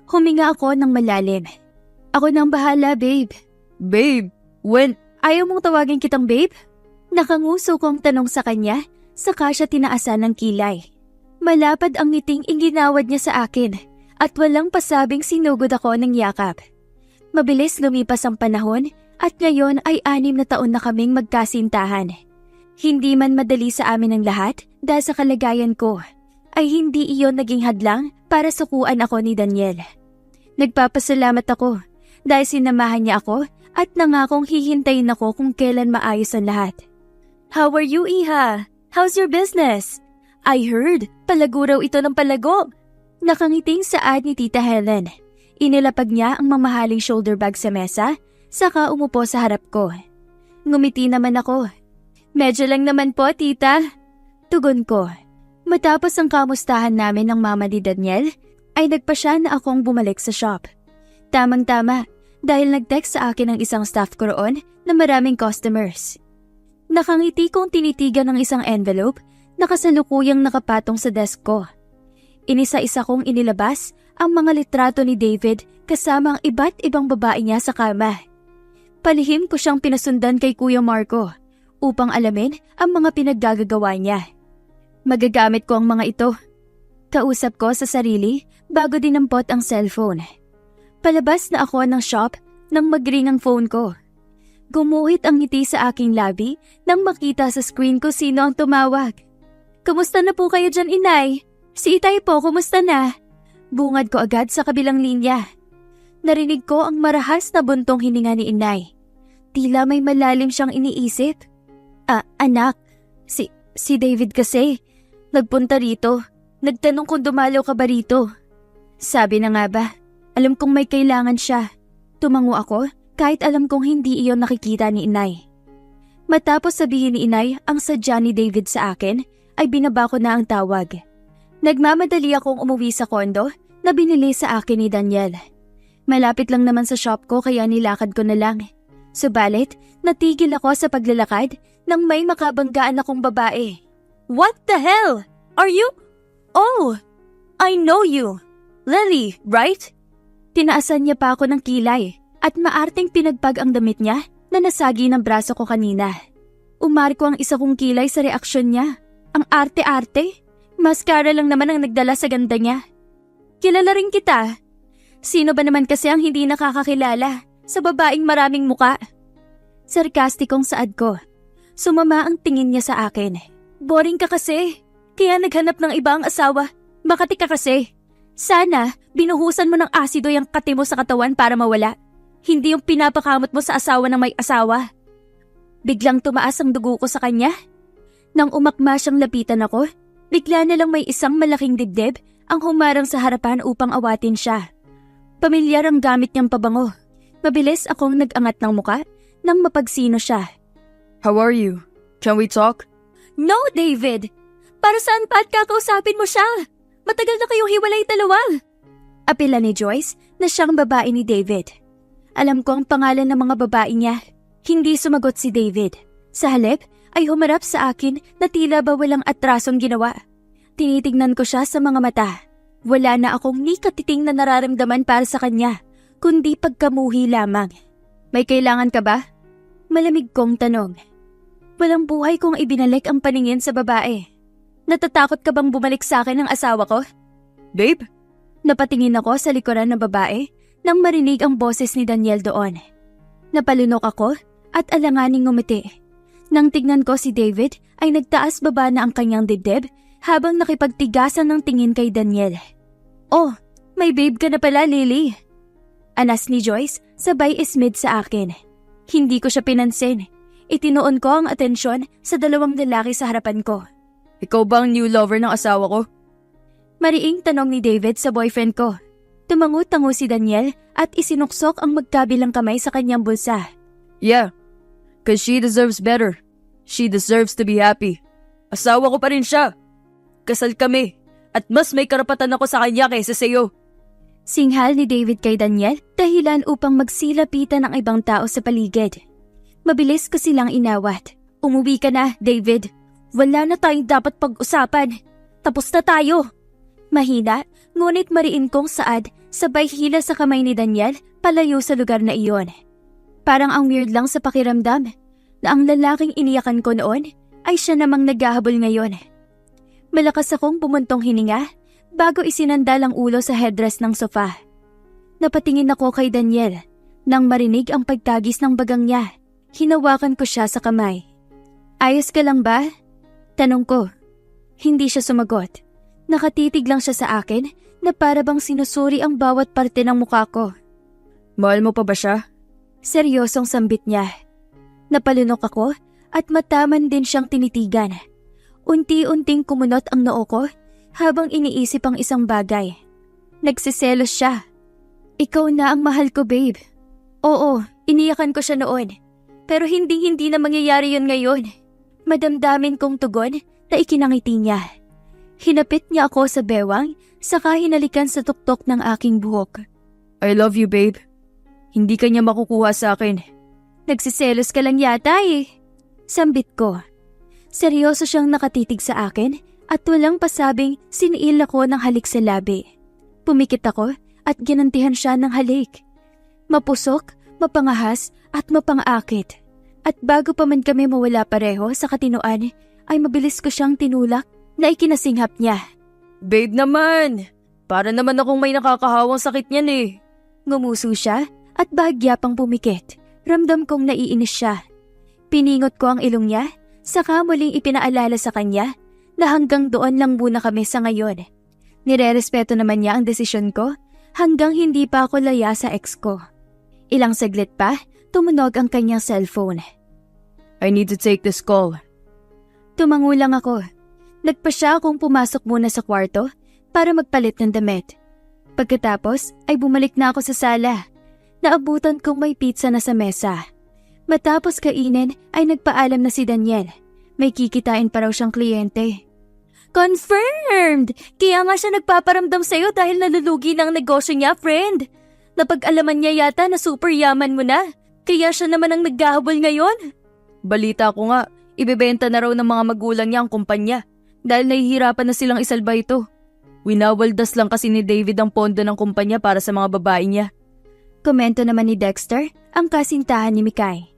Huminga ako ng malalim. Ako nang bahala, babe. Babe, when? Ayaw mong tawagin kitang babe? Nakanguso kong tanong sa kanya, saka siya tinaasan ng kilay. Malapad ang ngiting inginawad niya sa akin at walang pasabing sinugod ako ng yakap. Mabilis lumipas ang panahon at ngayon ay 6 na taon na kaming magkasintahan. Hindi man madali sa amin ang lahat dahil sa kalagayan ko, ay hindi iyon naging hadlang para sukuan ako ni Daniel. Nagpapasalamat ako dahil sinamahan niya ako at nangakong hihintayin ako kung kailan maayos ang lahat. How are you, Iha? How's your business? I heard, palago raw ito ng palago. Nakangiting saad ni Tita Helen. Inilapag niya ang mamahaling shoulder bag sa mesa, saka umupo sa harap ko. Ngumiti naman ako. Medyo lang naman po, tita. Tugon ko. Matapos ang kamustahan namin ng mama ni Daniel, ay nagpa siya na akong bumalik sa shop. Tamang-tama, dahil nag-text sa akin ang isang staff ko roon na maraming customers. Nakangiti kong tinitigan ng isang envelope na kasalukuyang nakapatong sa desk ko. Inisa-isa kong inilabas ang mga litrato ni David kasama ang iba't ibang babae niya sa kama. Palihim ko siyang pinasundan kay Kuya Marco upang alamin ang mga pinaggagawa niya. Magagamit ko ang mga ito. Kausap ko sa sarili bago dinampot ang cellphone. Palabas na ako ng shop nang mag-ring ang phone ko. Gumuhit ang ngiti sa aking labi nang makita sa screen ko sino ang tumawag. Kumusta na po kayo dyan, inay? Si Itay po, kumusta na? Bungad ko agad sa kabilang linya. Narinig ko ang marahas na buntong hininga ni inay. Tila may malalim siyang iniisip. Anak, si David kasi, nagpunta rito. Nagtanong kung dumalaw ka ba rito. Sabi na nga ba, alam kong may kailangan siya. Tumango ako kahit alam kong hindi iyon nakikita ni inay. Matapos sabihin ni inay ang sadya ni David sa akin, ay binaba ko na ang tawag. Nagmamadali akong umuwi sa kondo na binili sa akin ni Daniel. Malapit lang naman sa shop ko kaya nilakad ko na lang. Subalit, natigil ako sa paglalakad nang may makabanggaan akong babae. What the hell? Are you? Oh, I know you. Lily, right? Tinaasan niya pa ako ng kilay at maarteng pinagpag ang damit niya na nasagi ng braso ko kanina. Umarko ang isa kong kilay sa reaksyon niya. Ang arte-arte. Mascara lang naman ang nagdala sa ganda niya. Kilala rin kita. Sino ba naman kasi ang hindi nakakakilala sa babaeng maraming muka? Sarkastikong saad ko. Sumama ang tingin niya sa akin. Boring ka kasi. Kaya naghanap ng ibang asawa. Makati ka kasi. Sana binuhusan mo ng asido yung kati mo sa katawan para mawala. Hindi yung pinapakamot mo sa asawa ng may asawa. Biglang tumaas ang dugo ko sa kanya. Nang umakma siyang lapitan ako, bigla na lang may isang malaking dibdib ang humarang sa harapan upang awatin siya. Pamilyar ang gamit niyang pabango. Mabilis akong nag-angat ng muka nang mapagsino siya. How are you? Can we talk? No, David! Para saan pa at kakausapin mo siya? Matagal na kayong hiwalay dalawa. Apela ni Joyce na siyang babae ni David. Alam ko ang pangalan ng mga babae niya. Hindi sumagot si David. Sa halip ay humarap sa akin na tila ba walang atrasong ginawa. Tinitignan ko siya sa mga mata. Wala na akong ni katiting na nararamdaman para sa kanya, kundi pagkamuhi lamang. May kailangan ka ba? Malamig kong tanong. Walang buhay kong ibinalik ang paningin sa babae. Natatakot ka bang bumalik sa akin ng asawa ko? Babe? Napatingin ako sa likuran ng babae nang marinig ang boses ni Daniel doon. Napalunok ako at alanganing ngumiti. Nang tignan ko si David ay nagtaas baba na ang kanyang dibdib habang nakipagtigasan ng tingin kay Daniel. Oh, may babe ka na pala, Lily. Anas ni Joyce sabay ismid sa akin. Hindi ko siya pinansin. Itinuon ko ang atensyon sa dalawang lalaki sa harapan ko. Ikaw ba ang new lover ng asawa ko? Mariing tanong ni David sa boyfriend ko. Tumango-tango si Daniel at isinuksok ang magkabilang kamay sa kanyang bulsa. Yeah, 'cause she deserves better. She deserves to be happy. Asawa ko pa rin siya. Kasal kami at mas may karapatan ako sa kanya kaysa sa'yo. Singhal ni David kay Daniel dahilan upang magsilapitan ng ibang tao sa paligid. Mabilis ko silang inawat. Umuwi ka na, David. Wala na tayong dapat pag-usapan. Tapos na tayo. Mahina, ngunit mariin kong saad sabay hila sa kamay ni Daniel palayo sa lugar na iyon. Parang ang weird lang sa pakiramdam na ang lalaking iniyakan ko noon ay siya namang naghahabol ngayon. Malakas akong pumuntong hininga bago isinandal ang ulo sa headrest ng sofa. Napatingin ako kay Daniel nang marinig ang pagtagis ng bagang niya. Hinawakan ko siya sa kamay. Ayos ka lang ba? Tanong ko. Hindi siya sumagot. Nakatitig lang siya sa akin na para bang sinusuri ang bawat parte ng mukha ko. Mahal mo pa ba siya? Seryosong sambit niya. Napalunok ako at mataman din siyang tinitigan. Unti-unting kumunot ang noo ko habang iniisip ang isang bagay. Nagsiselos siya. Ikaw na ang mahal ko, babe. Oo, iniyakan ko siya noon. Pero hindi na mangyayari yun ngayon. Madamdamin kong tugon na ikinangiti niya. Hinapit niya ako sa bewang, saka hinalikan sa tuktok ng aking buhok. I love you, babe. Hindi ka niya makukuha sa akin. Nagsiselos ka lang yata eh. Sambit ko. Seryoso siyang nakatitig sa akin at walang pasabing siniil ako ng halik sa labi. Pumikit ako at ginantihan siya ng halik. Mapusok, mapangahas at mapangakit. At bago pa man kami mawala pareho sa katinoan, ay mabilis ko siyang tinulak na ikinasinghap niya. Babe naman! Para naman akong may nakakahawang sakit niyan eh. Ngumuso siya at bahagya pang pumikit. Ramdam kong naiinis siya. Piningot ko ang ilong niya, saka muling ipinaalala sa kanya na hanggang doon lang muna kami sa ngayon. Nirerespeto naman niya ang desisyon ko hanggang hindi pa ako laya sa ex ko. Ilang saglit pa, tumunog ang kanyang cellphone. I need to take this call. Tumango lang ako. Nagpa siya akong pumasok muna sa kwarto para magpalit ng damit. Pagkatapos ay bumalik na ako sa sala. Naabutan kong may pizza na sa mesa. Matapos kainin ay nagpaalam na si Daniel. May kikitain pa raw siyang kliyente. Confirmed! Kaya nga siya nagpaparamdam sa'yo dahil nalulugi ng negosyo niya, friend. Napag-alaman niya yata na super yaman mo na. Kaya siya naman ang naghahabol ngayon. Balita ko nga, ibebenta na raw ng mga magulang niya ang kumpanya dahil nahihirapan na silang isalba ito. Winawaldas lang kasi ni David ang pondo ng kumpanya para sa mga babae niya. Komento naman ni Dexter, ang kasintahan ni Mikay.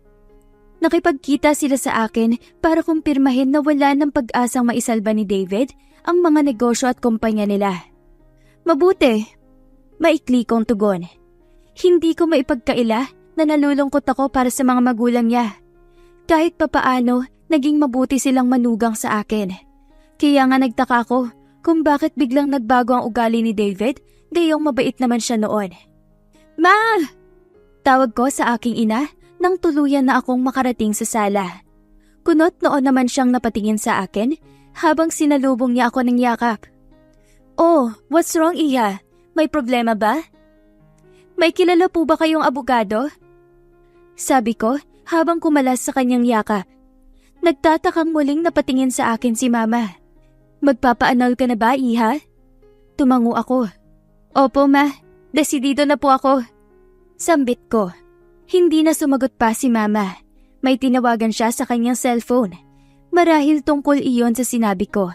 Nakipagkita sila sa akin para kumpirmahin na wala ng pag-asang maisalba ni David ang mga negosyo at kumpanya nila. Mabuti. Maikli kong tugon. Hindi ko maipagkaila na nalulungkot ako para sa mga magulang niya. Kahit papaano, naging mabuti silang manugang sa akin. Kaya nga nagtaka ko kung bakit biglang nagbago ang ugali ni David, gayong mabait naman siya noon. Ma! Tawag ko sa aking ina nang tuluyan na akong makarating sa sala. Kunot noon naman siyang napatingin sa akin habang sinalubong niya ako ng yakap. Oh, what's wrong, Iha? May problema ba? May kilala po ba kayong abogado? Sabi ko habang kumalas sa kanyang yakap. Nagtatakang muling napatingin sa akin si Mama. Magpapaanal ka na ba, Iha? Tumango ako. Opo, Ma. Desidido na po ako. Sambit ko. Hindi na sumagot pa si Mama. May tinawagan siya sa kanyang cellphone. Marahil tungkol iyon sa sinabi ko.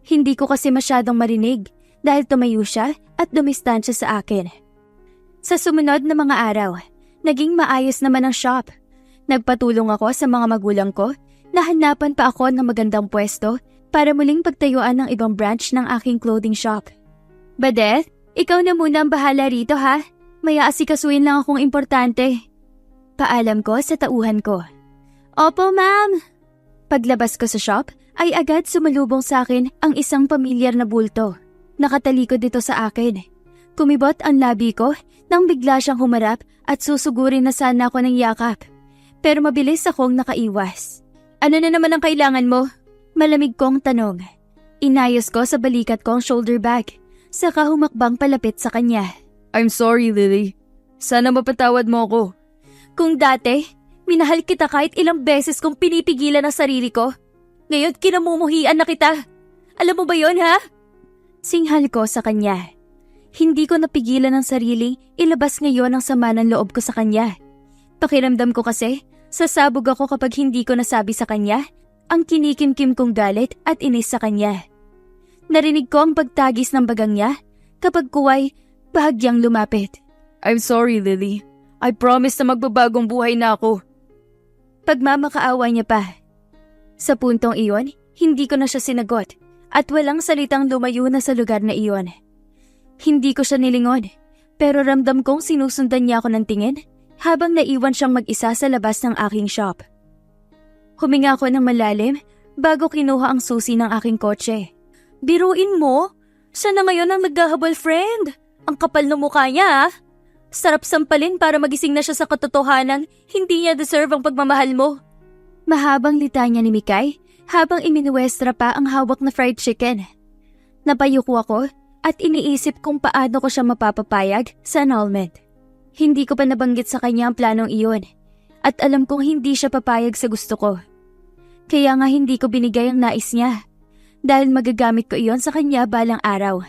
Hindi ko kasi masyadong marinig dahil tumayo siya at dumistansya sa akin. Sa sumunod na mga araw, naging maayos naman ang shop. Nagpatulong ako sa mga magulang ko na hanapan pa ako ng magandang pwesto para muling pagtayuan ng ibang branch ng aking clothing shop. Badeth, ikaw na muna ang bahala rito ha. May aasikasuin lang akong importante. Paalam ko sa tauhan ko. Opo, ma'am. Paglabas ko sa shop, ay agad sumalubong sa akin ang isang pamilyar na bulto. Nakatalikod dito sa akin. Kumibot ang labi ko nang bigla siyang humarap at susugurin na sana ako ng yakap. Pero mabilis akong nakaiwas. Ano na naman ang kailangan mo? Malamig kong tanong. Inayos ko sa balikat ko ang shoulder bag. Saka humakbang palapit sa kanya. I'm sorry, Lily. Sana mapatawad mo ako. Kung dati, minahal kita kahit ilang beses kong pinipigilan ang sarili ko. Ngayon kinamumuhian na kita. Alam mo ba yon ha? Singhal ko sa kanya. Hindi ko napigilan ang sariling ilabas ngayon ang sama ng loob ko sa kanya. Pakiramdam ko kasi, sasabog ako kapag hindi ko nasabi sa kanya ang kinikimkim kong galit at inis sa kanya. Narinig ko ang pagtagis ng bagang niya kapag kuway bahagyang lumapit. I'm sorry, Lily. I promise na magbabagong buhay na ako. Pagmamakaawa niya pa. Sa puntong iyon, hindi ko na siya sinagot at walang salitang lumayo na sa lugar na iyon. Hindi ko siya nilingon, pero ramdam kong sinusundan niya ako ng tingin habang naiwan siyang mag-isa sa labas ng aking shop. Huminga ako ng malalim bago kinuha ang susi ng aking kotse. Biruin mo? Siya na ngayon ang naghahabol, friend. Ang kapal ng mukha niya, ah. Sarap sampalin para magising na siya sa katotohanan, hindi niya deserve ang pagmamahal mo. Mahabang litanya ni Mikay habang iminuwestra pa ang hawak na fried chicken. Napayuko ako at iniisip kung paano ko siya mapapapayag sa annulment. Hindi ko pa nabanggit sa kanya ang planong iyon at alam kong hindi siya papayag sa gusto ko. Kaya nga hindi ko binigay ang nais niya dahil magagamit ko iyon sa kanya balang araw.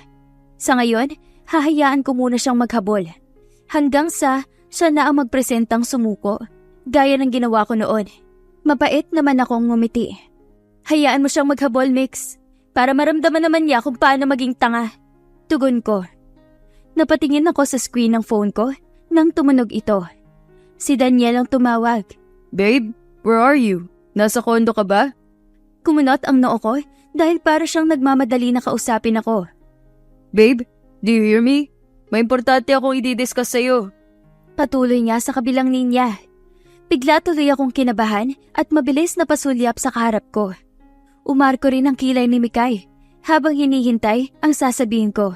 Sa ngayon, hahayaan ko muna siyang maghabol. Hanggang sa siya na ang magpresentang sumuko, gaya ng ginawa ko noon. Mapait naman akong ngumiti. Hayaan mo siyang maghabol, Mix, para maramdaman naman niya kung paano maging tanga. Tugon ko. Napatingin ako sa screen ng phone ko nang tumunog ito. Si Daniel ang tumawag. Babe, where are you? Nasa kondo ka ba? Kumunot ang noo ko dahil para siyang nagmamadali na kausapin ako. Babe, do you hear me? May importante akong i-discuss sa'yo. Patuloy niya sa kabilang linya. Bigla tuloy akong kinabahan at mabilis na pasulyap sa kaharap ko. Umarko rin ang kilay ni Mikay habang hinihintay ang sasabihin ko.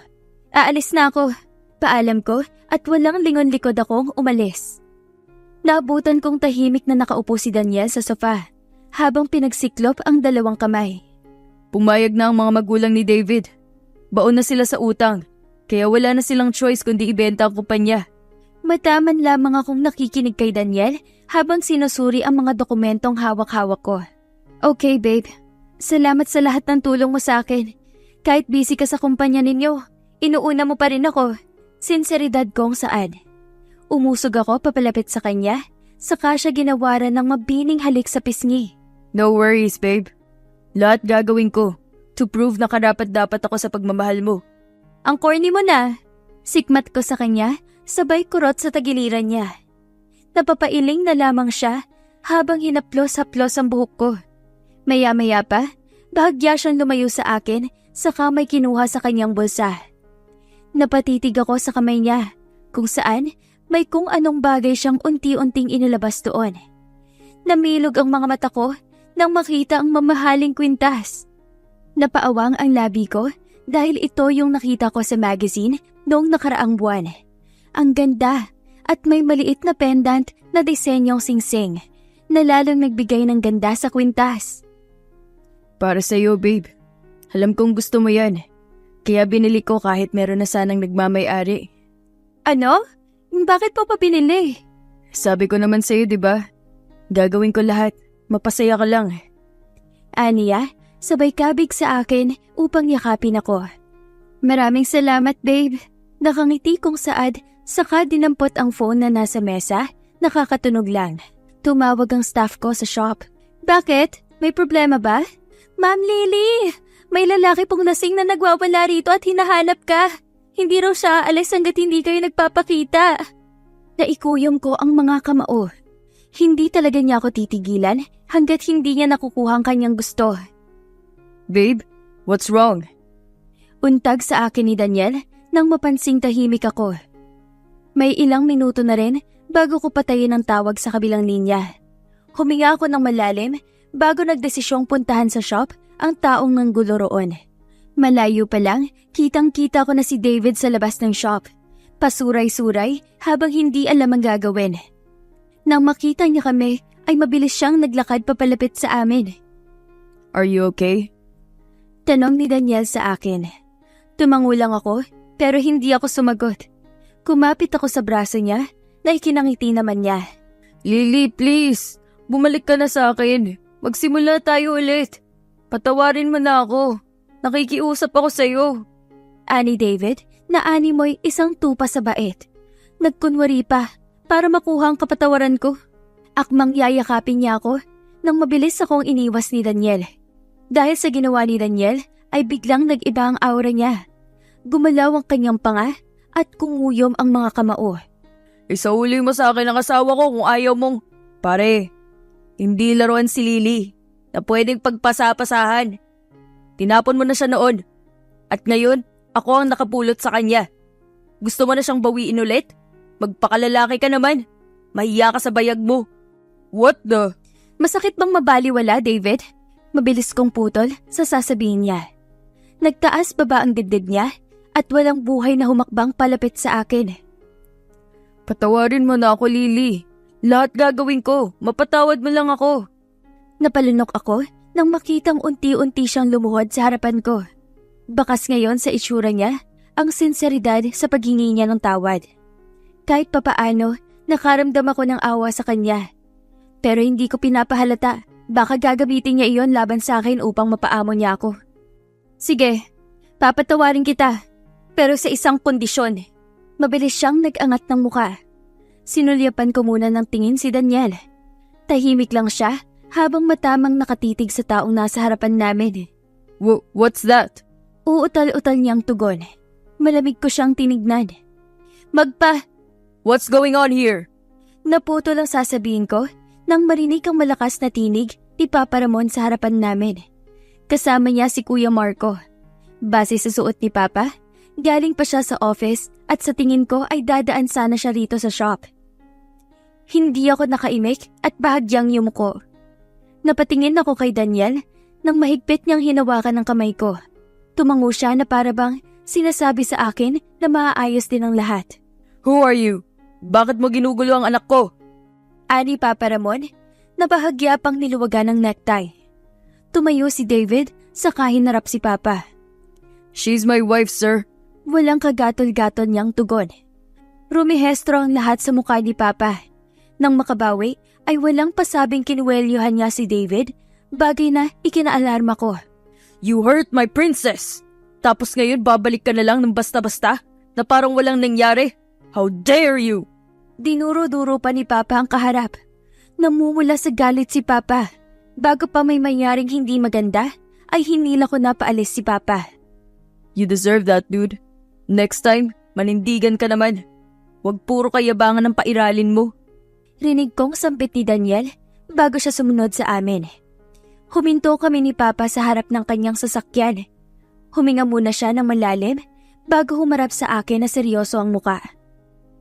Aalis na ako. Paalam ko at walang lingon-likod akong umalis. Naabutan kong tahimik na nakaupo si Daniel sa sofa habang pinagsiklop ang dalawang kamay. Pumayag na ang mga magulang ni David. Baon na sila sa utang, kaya wala na silang choice kundi ibenta ang kumpanya. Mataman lamang akong nakikinig kay Daniel habang sinusuri ang mga dokumentong hawak-hawak ko. Okay, babe. Salamat sa lahat ng tulong mo sa akin. Kahit busy ka sa kumpanya ninyo, inuuna mo pa rin ako. Sinseridad kong saan. Umusog ako papalapit sa kanya, saka siya ginawaran ng mabining halik sa pisngi. No worries, babe. Lahat gagawin ko to prove na karapat-dapat ako sa pagmamahal mo. Ang corny mo na. Sikmat ko sa kanya, sabay kurot sa tagiliran niya. Napapailing na lamang siya habang hinaplos-haplos ang buhok ko. Maya-maya pa, bahagya siyang lumayo sa akin, saka may kinuha sa kanyang bulsa. Napatitig ako sa kamay niya, kung saan may kung anong bagay siyang unti-unting inilabas doon. Namilog ang mga mata ko nang makita ang mamahaling kwintas. Napaawang ang labi ko dahil ito yung nakita ko sa magazine noong nakaraang buwan. Ang ganda at may maliit na pendant na disenyong singsing na lalong nagbigay ng ganda sa kwintas. Para sa'yo, babe. Alam kong gusto mo yan. Kaya binili ko kahit meron na sanang nagmamay-ari. Ano? Bakit po pa binili? Sabi ko naman sa'yo, di ba? Gagawin ko lahat. Mapasaya ka lang. Aniya, sabay kabig sa akin upang yakapin ako. Maraming salamat, babe. Nakangiti kong saad, saka dinampot ang phone na nasa mesa, nakakatunog lang. Tumawag ang staff ko sa shop. Bakit? May problema ba? Ma'am Lily, may lalaki pong lasing na nagwawala rito at hinahanap ka. Hindi raw siya aalis hanggat hindi kayo nagpapakita. Naikuyom ko ang mga kamao. Hindi talaga niya ako titigilan hanggat hindi niya nakukuha ang kanyang gusto. Babe, what's wrong? Untag sa akin ni Daniel nang mapansing tahimik ako. May ilang minuto na rin bago ko patayin ang tawag sa kabilang linya. Huminga ako ng malalim bago nagdesisyong puntahan sa shop ang taong nanggulo roon. Malayo pa lang, kitang-kita ko na si David sa labas ng shop. Pasuray-suray habang hindi alam ang gagawin. Nang makita niya kami, ay mabilis siyang naglakad papalapit sa amin. Are you okay? Tanong ni Daniel sa akin. Tumangulang ako, pero hindi ako sumagot. Kumapit ako sa braso niya, na ikinangiti naman niya. Lily, please. Bumalik ka na sa akin. Magsimula tayo ulit. Patawarin mo na ako. Nakikiusap ako sa'yo. Ani David, na animoy isang tupa sa bait. Nagkunwari pa para makuha ang kapatawaran ko. Akmang yayakapin niya ako nang mabilis akong iniwas ni Daniel. Dahil sa ginawa ni Daniel ay biglang nag-iba ang aura niya. Gumalaw ang kanyang panga at kunguyom ang mga kamao. Isauli mo sa akin ang asawa ko kung ayaw mong... Pare, hindi laruan si Lily na pwedeng pagpasapasahan. Tinapon mo na siya noon. At ngayon, ako ang nakapulot sa kanya. Gusto mo na siyang bawiin ulit? Magpakalalaki ka naman. Mahiya ka sa bayag mo. What the... Masakit bang mabaliwala, David? Mabilis kong putol sa sasabihin niya. Nagtaas baba ang dibdib niya at walang buhay na humakbang palapit sa akin. Patawarin mo na ako, Lily. Lahat gagawin ko. Mapatawad mo lang ako. Napalunok ako nang makitang unti-unti siyang lumuhod sa harapan ko. Bakas ngayon sa itsura niya ang sinseridad sa paghingi niya ng tawad. Kahit papaano, nakaramdam ako ng awa sa kanya. Pero hindi ko pinapahalata. Baka gagamitin niya iyon laban sa akin upang mapaamo niya ako. Sige, papatawarin kita. Pero sa isang kondisyon. Mabilis siyang nag-angat ng muka. Sinulyapan ko muna ng tingin si Daniel. Tahimik lang siya habang matamang nakatitig sa taong nasa harapan namin. What's that? Uutal-utal niyang tugon. Malamig ko siyang tinignan. What's going on here? Naputo lang sasabihin ko nang marinig ang malakas na tinig ni Papa Ramon sa harapan namin. Kasama niya si Kuya Marco. Base sa suot ni Papa, galing pa siya sa office at sa tingin ko ay dadaan sana siya rito sa shop. Hindi ako nakaimik at bahagyang yumuko. Napatingin ako kay Daniel nang mahigpit niyang hinawakan ng kamay ko. Tumango siya na para bang sinasabi sa akin na maaayos din ang lahat. Who are you? Bakit mo ginugulo ang anak ko? Ani Papa Ramon, na bahagya pang niluwagan ng necktie. Tumayo si David, saka hinarap si Papa. She's my wife, sir. Walang kagatol-gatol niyang tugon. Rumihestro ang lahat sa mukha ni Papa. Nang makabawi, ay walang pasabing kinuwelyuhan niya si David, bagay na ikinaalarma ko. You hurt my princess! Tapos ngayon babalik ka na lang ng basta-basta na parang walang nangyari? How dare you! Dinuro-duro pa ni Papa ang kaharap. Namumula sa galit si Papa. Bago pa may mangyaring hindi maganda, ay hinila ko na paalis si Papa. You deserve that, dude. Next time, manindigan ka naman. Huwag puro kayabangan ng pairalin mo. Rinig kong sampit ni Daniel bago siya sumunod sa amin. Huminto kami ni Papa sa harap ng kanyang sasakyan. Huminga muna siya ng malalim bago humarap sa akin na seryoso ang muka.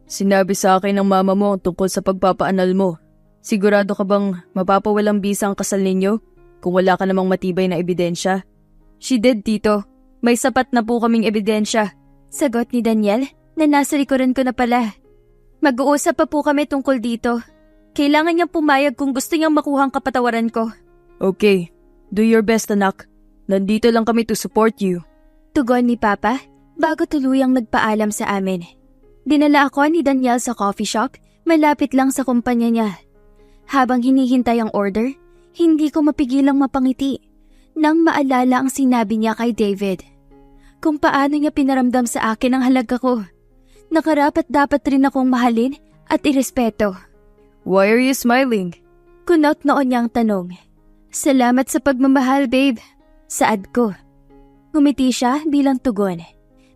Sinabi sa akin ng mama mo tungkol sa pagpapaanal mo. Sigurado ka bang mapapawalang bisa ang kasal ninyo kung wala ka namang matibay na ebidensya? She did, Tito. May sapat na po kaming ebidensya. Sagot ni Daniel na nasa likuran ko na pala. Mag-uusap pa po kami tungkol dito. Kailangan niyang pumayag kung gusto niyang makuha ang kapatawaran ko. Okay. Do your best, anak. Nandito lang kami to support you. Tugon ni Papa bago tuluyang nagpaalam sa amin. Dinala ako ni Daniel sa coffee shop malapit lang sa kumpanya niya. Habang hinihintay ang order, hindi ko mapigilang mapangiti nang maalala ang sinabi niya kay David. Kung paano niya pinaramdam sa akin ang halaga ko. Nakarapat dapat rin akong mahalin at irespeto. Why are you smiling? Kunot noon niyang tanong. Salamat sa pagmamahal, babe. Saad ko. Ngumiti siya bilang tugon.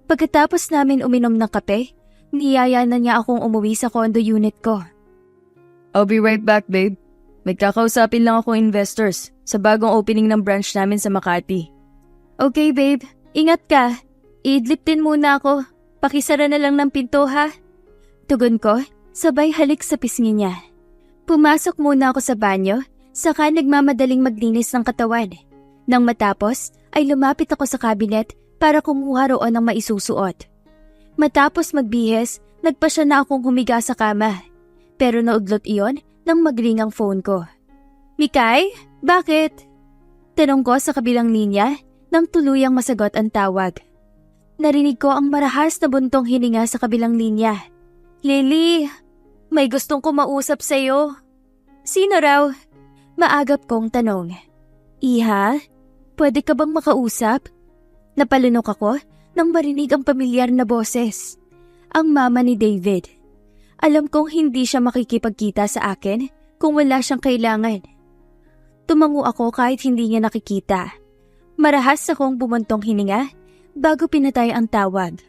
Pagkatapos namin uminom ng kape, niyaya na niya akong umuwi sa condo unit ko. I'll be right back, babe. May kakausapin lang akong investors sa bagong opening ng branch namin sa Makati. Okay, babe. Ingat ka. Iidlip din muna ako. Pakisara na lang ng pinto, ha? Tugon ko, sabay halik sa pisngi niya. Pumasok muna ako sa banyo, saka nagmamadaling maglinis ng katawan. Nang matapos, ay lumapit ako sa cabinet para kumuha roon ng maisusuot. Matapos magbihis, nagpasya na akong humiga sa kama. Pero naudlot iyon nang magring ang phone ko. Mikay, bakit? Tanong ko sa kabilang linya nang tuluyang masagot ang tawag. Narinig ko ang marahas na buntong hininga sa kabilang linya. Lily, may gustong ko mausap sa'yo. Sino raw? Maagap kong tanong. Iha, pwede ka bang makausap? Napalunok ako nang marinig ang pamilyar na boses. Ang mama ni David. Alam kong hindi siya makikipagkita sa akin kung wala siyang kailangan. Tumango ako kahit hindi niya nakikita. Marahas akong bumuntong hininga bago pinatay ang tawag.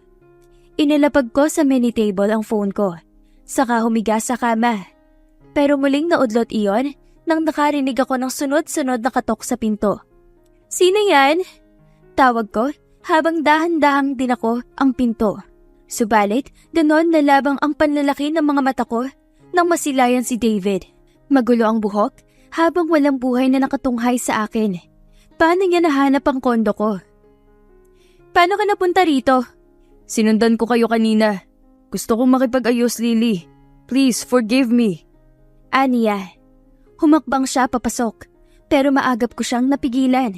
Inilapag ko sa mini table ang phone ko, saka humiga sa kama. Pero muling naudlot iyon nang nakarinig ako ng sunod-sunod na katok sa pinto. "Sino yan?" Tawag ko habang dahan-dahang dinako ang pinto. Subalit, ganon na labang ang panlalaki ng mga mata ko nang masilayan si David. Magulo ang buhok habang walang buhay na nakatunghay sa akin. Paano niya nahanap ang kondo ko? "Paano ka napunta rito?" Sinundan ko kayo kanina. Gusto kong makipag-ayos, Lily. Please, forgive me. Aniya. Humakbang siya papasok, pero maagap ko siyang napigilan.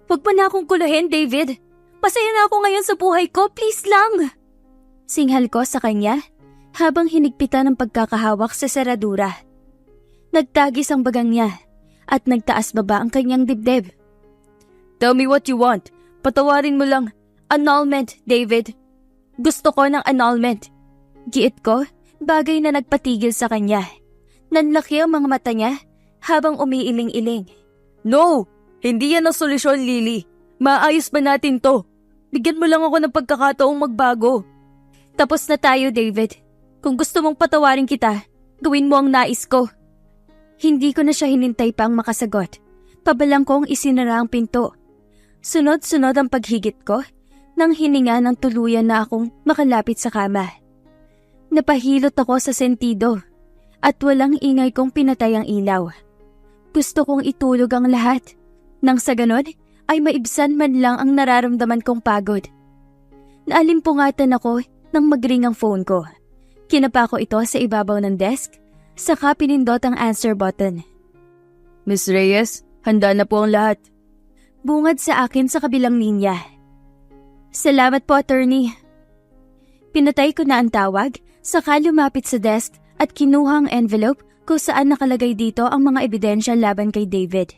"Huwag mo na akong kuluhin, David. Masaya na ako ngayon sa buhay ko, please lang." Singhal ko sa kanya habang hinigpitan ng pagkakahawak sa seradura. Nagtagis ang bagang niya at nagtaas baba ang kanyang dibdib. Tell me what you want. Patawarin mo lang. "Annulment, David. Gusto ko ng annulment." Giit ko, bagay na nagpatigil sa kanya. Nanlaki ang mga mata niya habang umiiling-iling. No! Hindi yan ang solusyon, Lily. Maayos ba natin to? Bigyan mo lang ako ng pagkakataong magbago. Tapos na tayo, David. Kung gusto mong patawarin kita, gawin mo ang nais ko. Hindi ko na siya hinintay pang makasagot. Pabalang kong isinara ang pinto. Sunod-sunod ang paghigit ko nang hininga ng tuluyan na akong makalapit sa kama. Napahilot ako sa sentido at walang ingay kong pinatay ang ilaw. Gusto kong itulog ang lahat nang sa ganon ay maibsan man lang ang nararamdaman kong pagod. Naalimpungatan ako nang magring ang phone ko. Kinapa ko ito sa ibabaw ng desk, saka pinindot ang answer button. Miss Reyes, handa na po ang lahat. Bungad sa akin sa kabilang linya. "Salamat po, attorney." Pinatay ko na ang tawag, saka lumapit sa desk at kinuha ang envelope kung saan nakalagay dito ang mga ebidensya laban kay David.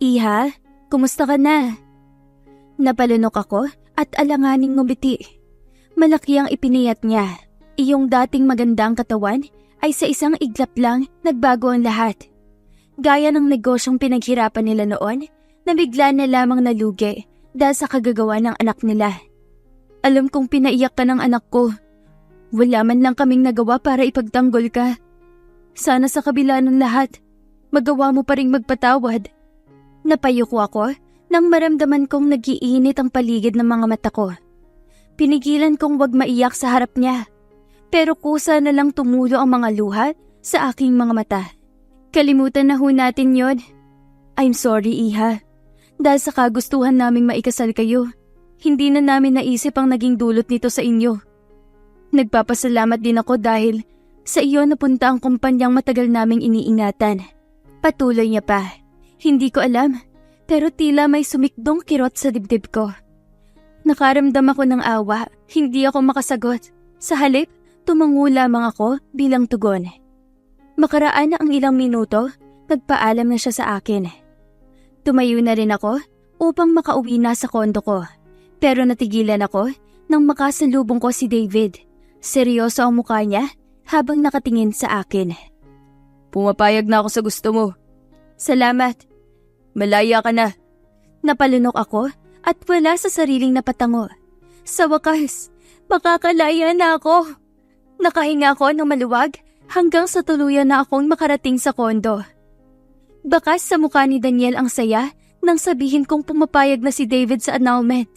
"Iha, kumusta ka na?" Napalunok ako at alanganing ngumiti. Malaki ang ipiniyat niya. Iyong dating magandang katawan ay sa isang iglap lang nagbago ang lahat. Gaya ng negosyong pinaghirapan nila noon na bigla na lamang nalugi dahil sa kagagawa ng anak nila. Alam kong pinaiyak ka ng anak ko. Wala man lang kaming nagawa para ipagtanggol ka. Sana sa kabila ng lahat, magawa mo pa ring magpatawad. Napayuko ako nang maramdaman kong nagiinit ang paligid ng mga mata ko. Pinigilan kong wag maiyak sa harap niya, pero kusa na lang tumulo ang mga luha sa aking mga mata. "Kalimutan na ho natin yon. I'm sorry, Iha. Dahil sa kagustuhan naming maikasal kayo, hindi na namin naisip ang naging dulot nito sa inyo. Nagpapasalamat din ako dahil sa iyo napunta ang kumpanyang matagal naming iniingatan." Patuloy niya pa. Hindi ko alam, pero tila may sumikdong kirot sa dibdib ko. Nakaramdam ako ng awa, hindi ako makasagot. Sa halip, tumango lamang ako bilang tugon. Makaraan na ang ilang minuto, nagpaalam na siya sa akin. Tumayo na rin ako upang makauwi na sa kondo ko. Pero natigilan ako nang makasalubong ko si David. Seryoso ang mukha niya habang nakatingin sa akin. Pumapayag na ako sa gusto mo. Salamat. Malaya ka na. Napalunok ako at wala sa sariling napatango. Sa wakas, makakalaya na ako. Nakahinga ako ng maluwag hanggang sa tuluyan na akong makarating sa kondo. Bakas sa mukha ni Daniel ang saya nang sabihin kong pumapayag na si David sa annulment.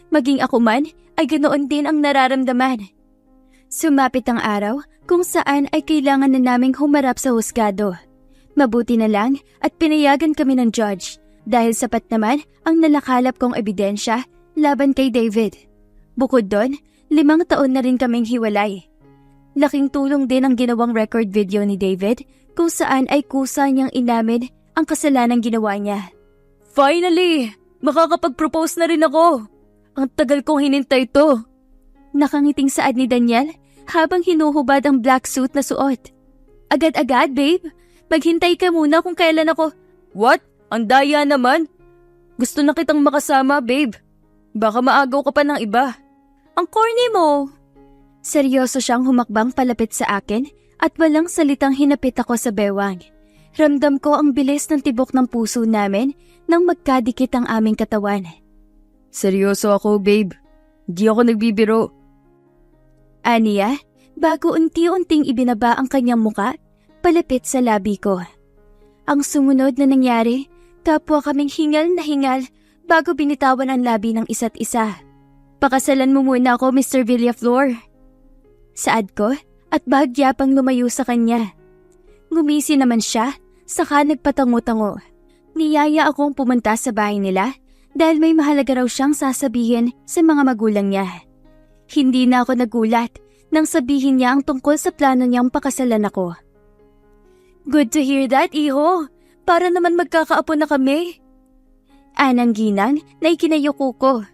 Maging ako man ay ganoon din ang nararamdaman. Sumapit ang araw kung saan ay kailangan na naming humarap sa husgado. Mabuti na lang at pinayagan kami ng judge dahil sapat naman ang nalakalap kong ebidensya laban kay David. Bukod doon, 5 taon na rin kaming hiwalay. Laking tulong din ang ginawang record video ni David kung saan ay kusa niyang inamin ang kasalanang ginawa niya. Finally! Makakapag-propose na rin ako! Ang tagal kong hinintay to. Nakangiting saad ni Daniel habang hinuhubad ang black suit na suot. Agad-agad, babe. Maghintay ka muna kung kailan ako... What? Ang daya naman? Gusto na kitang makasama, babe. Baka maagaw ka pa ng iba. Ang corny mo! Seryoso siyang humakbang palapit sa akin at walang salitang hinapit ako sa bewang. Ramdam ko ang bilis ng tibok ng puso namin nang magkadikit ang aming katawan. Seryoso ako, babe. Di ako nagbibiro. Aniya, bago unti-unting ibinaba ang kanyang muka, palapit sa labi ko. Ang sumunod na nangyari, kapwa kaming hingal na hingal bago binitawan ang labi ng isa't isa. Pakasalan mo muna ako, Mr. Villaflor. Saad ko at bahagya pang lumayo sa kanya. Ngumisi naman siya, saka nagpatango-tango. Niyaya akong pumunta sa bahay nila dahil may mahalaga raw siyang sasabihin sa mga magulang niya. Hindi na ako nagulat nang sabihin niya ang tungkol sa plano niyang pakasalan ako. Good to hear that, iho. Para naman magkakaapo na kami. Anang ginang na ikinayuko ko.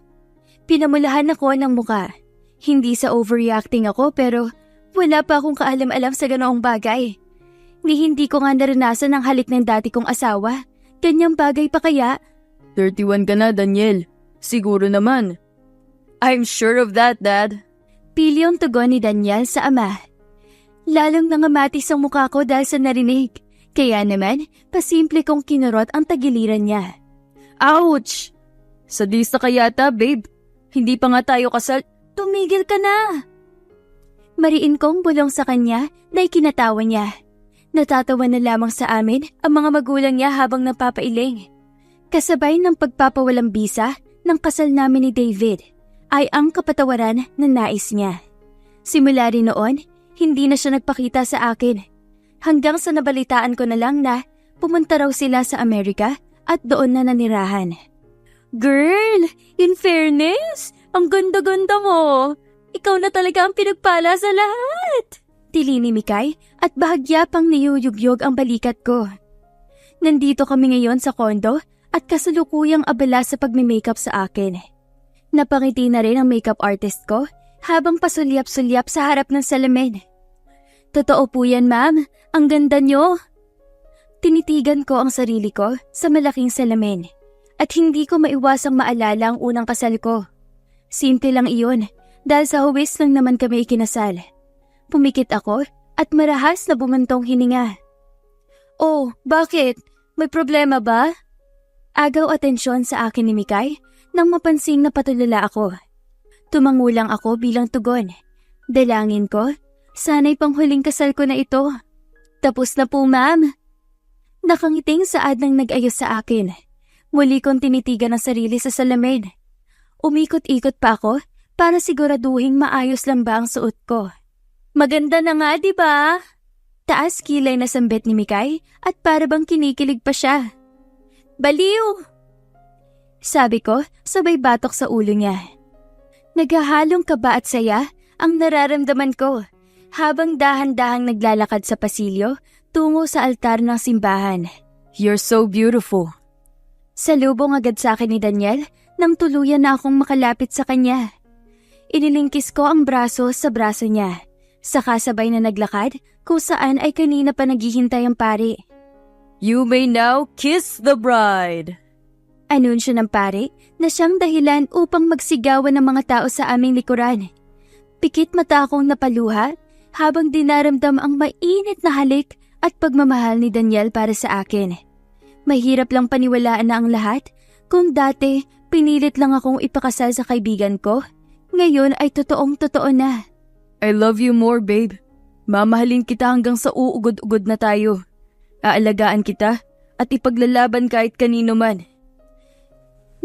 Pinamulahan ako ng muka. Hindi sa overreacting ako pero wala pa akong kaalam-alam sa ganoong bagay. Ni hindi ko nga naranasan ang halik ng dati kong asawa. Ganyang bagay pa kaya? 31 ka na, Daniel. Siguro naman. I'm sure of that, Dad. Pilyong tugon ni Daniel sa ama. Lalong nangamatis ang mukha ko dahil sa narinig. Kaya naman, pasimple kong kinurot ang tagiliran niya. Ouch! Sadista ka yata, babe. Hindi pa nga tayo kasal. Tumigil ka na! Mariin kong bulong sa kanya na ikinatawa niya. Natatawa na lamang sa amin ang mga magulang niya habang napapailing. Kasabay ng pagpapawalang bisa ng kasal namin ni David ay ang kapatawaran na nais niya. Simula rin noon, hindi na siya nagpakita sa akin. Hanggang sa nabalitaan ko na lang na pumunta raw sila sa Amerika at doon na nanirahan. Girl, in fairness, ang ganda-ganda mo. Ikaw na talaga ang pinagpala sa lahat. Tili ni Mikay at bahagya pang niyuyugyog ang balikat ko. Nandito kami ngayon sa kondo at kasalukuyang abala sa pagme-makeup sa akin. Napangiti na rin ang makeup artist ko habang pasulyap-sulyap sa harap ng salamin. Totoo po yan, ma'am. Ang ganda nyo. Tinitigan ko ang sarili ko sa malaking salamin at hindi ko maiwasang maalala ang unang kasal ko. Simple lang iyon dahil sa huwis lang naman kami ikinasal. Pumikit ako at marahas na bumantong hininga. Oh, bakit? May problema ba? Agaw atensyon sa akin ni Mikay nang mapansing na patulala ako. Tumangulang ako bilang tugon. Dalangin ko, sana'y panghuling kasal ko na ito. Tapos na po, ma'am. Nakangiting saad nang nag-ayos sa akin. Muli kong tinitigan ang sarili sa salamin. Umikot-ikot pa ako para siguraduhin maayos lang ba ang suot ko. Maganda na nga, di ba? Taas kilay na sambit ni Mikay at para bang kinikilig pa siya. Baliw! Sabi ko, sabay batok sa ulo niya. Naghahalong kaba at saya ang nararamdaman ko habang dahan-dahang naglalakad sa pasilyo tungo sa altar ng simbahan. You're so beautiful. Salubong agad sa akin ni Daniel nang tuluyan na akong makalapit sa kanya. Inilingkis ko ang braso sa braso niya. Saka sabay na naglakad kung saan ay kanina pa naghihintay ang pari. You may now kiss the bride. Anunsyo ng pari na siyang dahilan upang magsigawan ng mga tao sa aming likuran. Pikit mata akong napaluha habang dinaramdam ang mainit na halik at pagmamahal ni Daniel para sa akin. Mahirap lang paniwalaan na ang lahat. Kung dati pinilit lang akong ipakasal sa kaibigan ko, ngayon ay totoong-totoo na. I love you more, babe. Mamahalin kita hanggang sa uugod-ugod na tayo. Aalagaan kita at ipaglalaban kahit kanino man.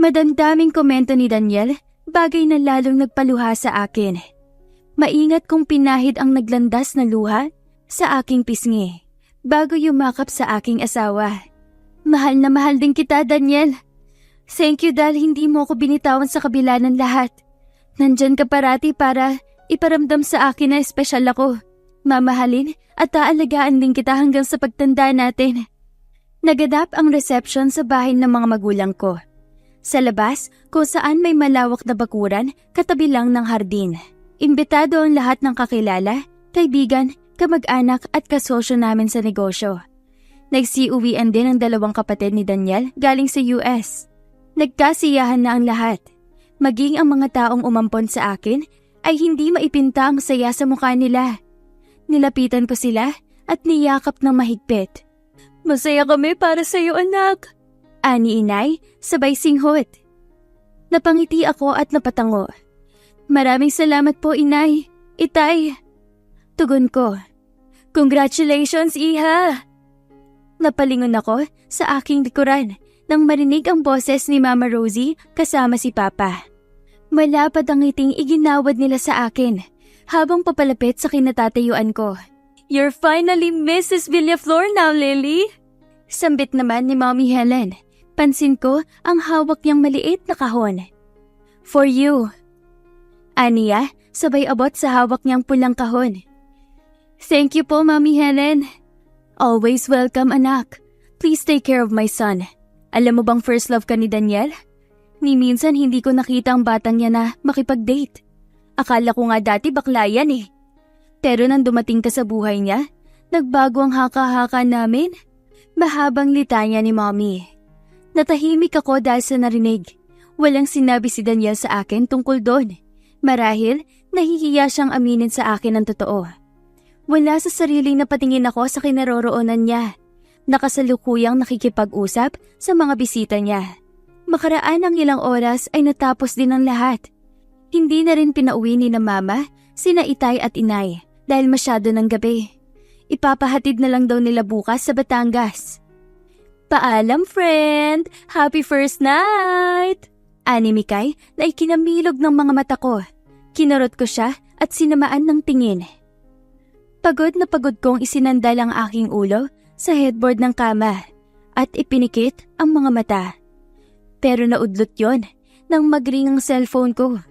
Madamdaming komento ni Daniel, bagay na lalong nagpaluha sa akin. Maingat kong pinahid ang naglandas na luha sa aking pisngi bago yumakap sa aking asawa. Mahal na mahal din kita, Daniel. Thank you dahil hindi mo ako binitawan sa kabila ng lahat. Nandyan ka parati para iparamdam sa akin na espesyal ako. Mamahalin at aalagaan din kita hanggang sa pagtanda natin. Nagadap ang reception sa bahay ng mga magulang ko. Sa labas, kung saan may malawak na bakuran, katabi lang ng hardin. Imbitado ang lahat ng kakilala, kaibigan, kamag-anak at kasosyo namin sa negosyo. Nagsiuwian din ang dalawang kapatid ni Daniel galing sa US. Nagkasiyahan na ang lahat. Maging ang mga taong umampon sa akin ay hindi maipinta ang saya sa mukha nila. Nilapitan ko sila at niyakap ng mahigpit. Masaya kami para sa iyo, anak. Ani inay, sabay singhot. Napangiti ako at napatango. Maraming salamat po, inay. Itay. Tugon ko. Congratulations, iha! Napalingon ako sa aking likuran nang marinig ang boses ni Mama Rosie kasama si Papa. Malapad ang ngiting iginawad nila sa akin habang papalapit sa kinatatayuan ko. You're finally Mrs. Villaflor now, Lily. Sambit naman ni Mommy Helen. Pansin ko ang hawak niyang maliit na kahon. For you. Aniya, sabay abot sa hawak niyang pulang kahon. Thank you po, Mommy Helen. Always welcome, anak. Please take care of my son. Alam mo bang first love ka ni Daniel? Ni minsan hindi ko nakita ang batang niya na makipag-date. Akala ko nga dati bakla yan eh. Pero nang dumating ka sa buhay niya, nagbago ang haka-haka namin. Mahabang litanya ni Mommy. Natahimik ako dahil sa narinig. Walang sinabi si Daniel sa akin tungkol doon. Marahil, nahihiya siyang aminin sa akin ang totoo. Wala sa sariling napatingin ako sa kinaroroonan niya. Nakasalukuyang nakikipag-usap sa mga bisita niya. Makaraan ang ilang oras ay natapos din ang lahat. Hindi na rin pinauwi ni na mama, sina itay at inay dahil masyado ng gabi. Ipapahatid na lang daw nila bukas sa Batangas. Paalam, friend! Happy first night! Ani Mikay na ikinamilog ng mga mata ko. Kinurot ko siya at sinamaan ng tingin. Pagod na pagod kong isinandal ang aking ulo sa headboard ng kama at ipinikit ang mga mata. Pero naudlot yon nang magring ang cellphone ko.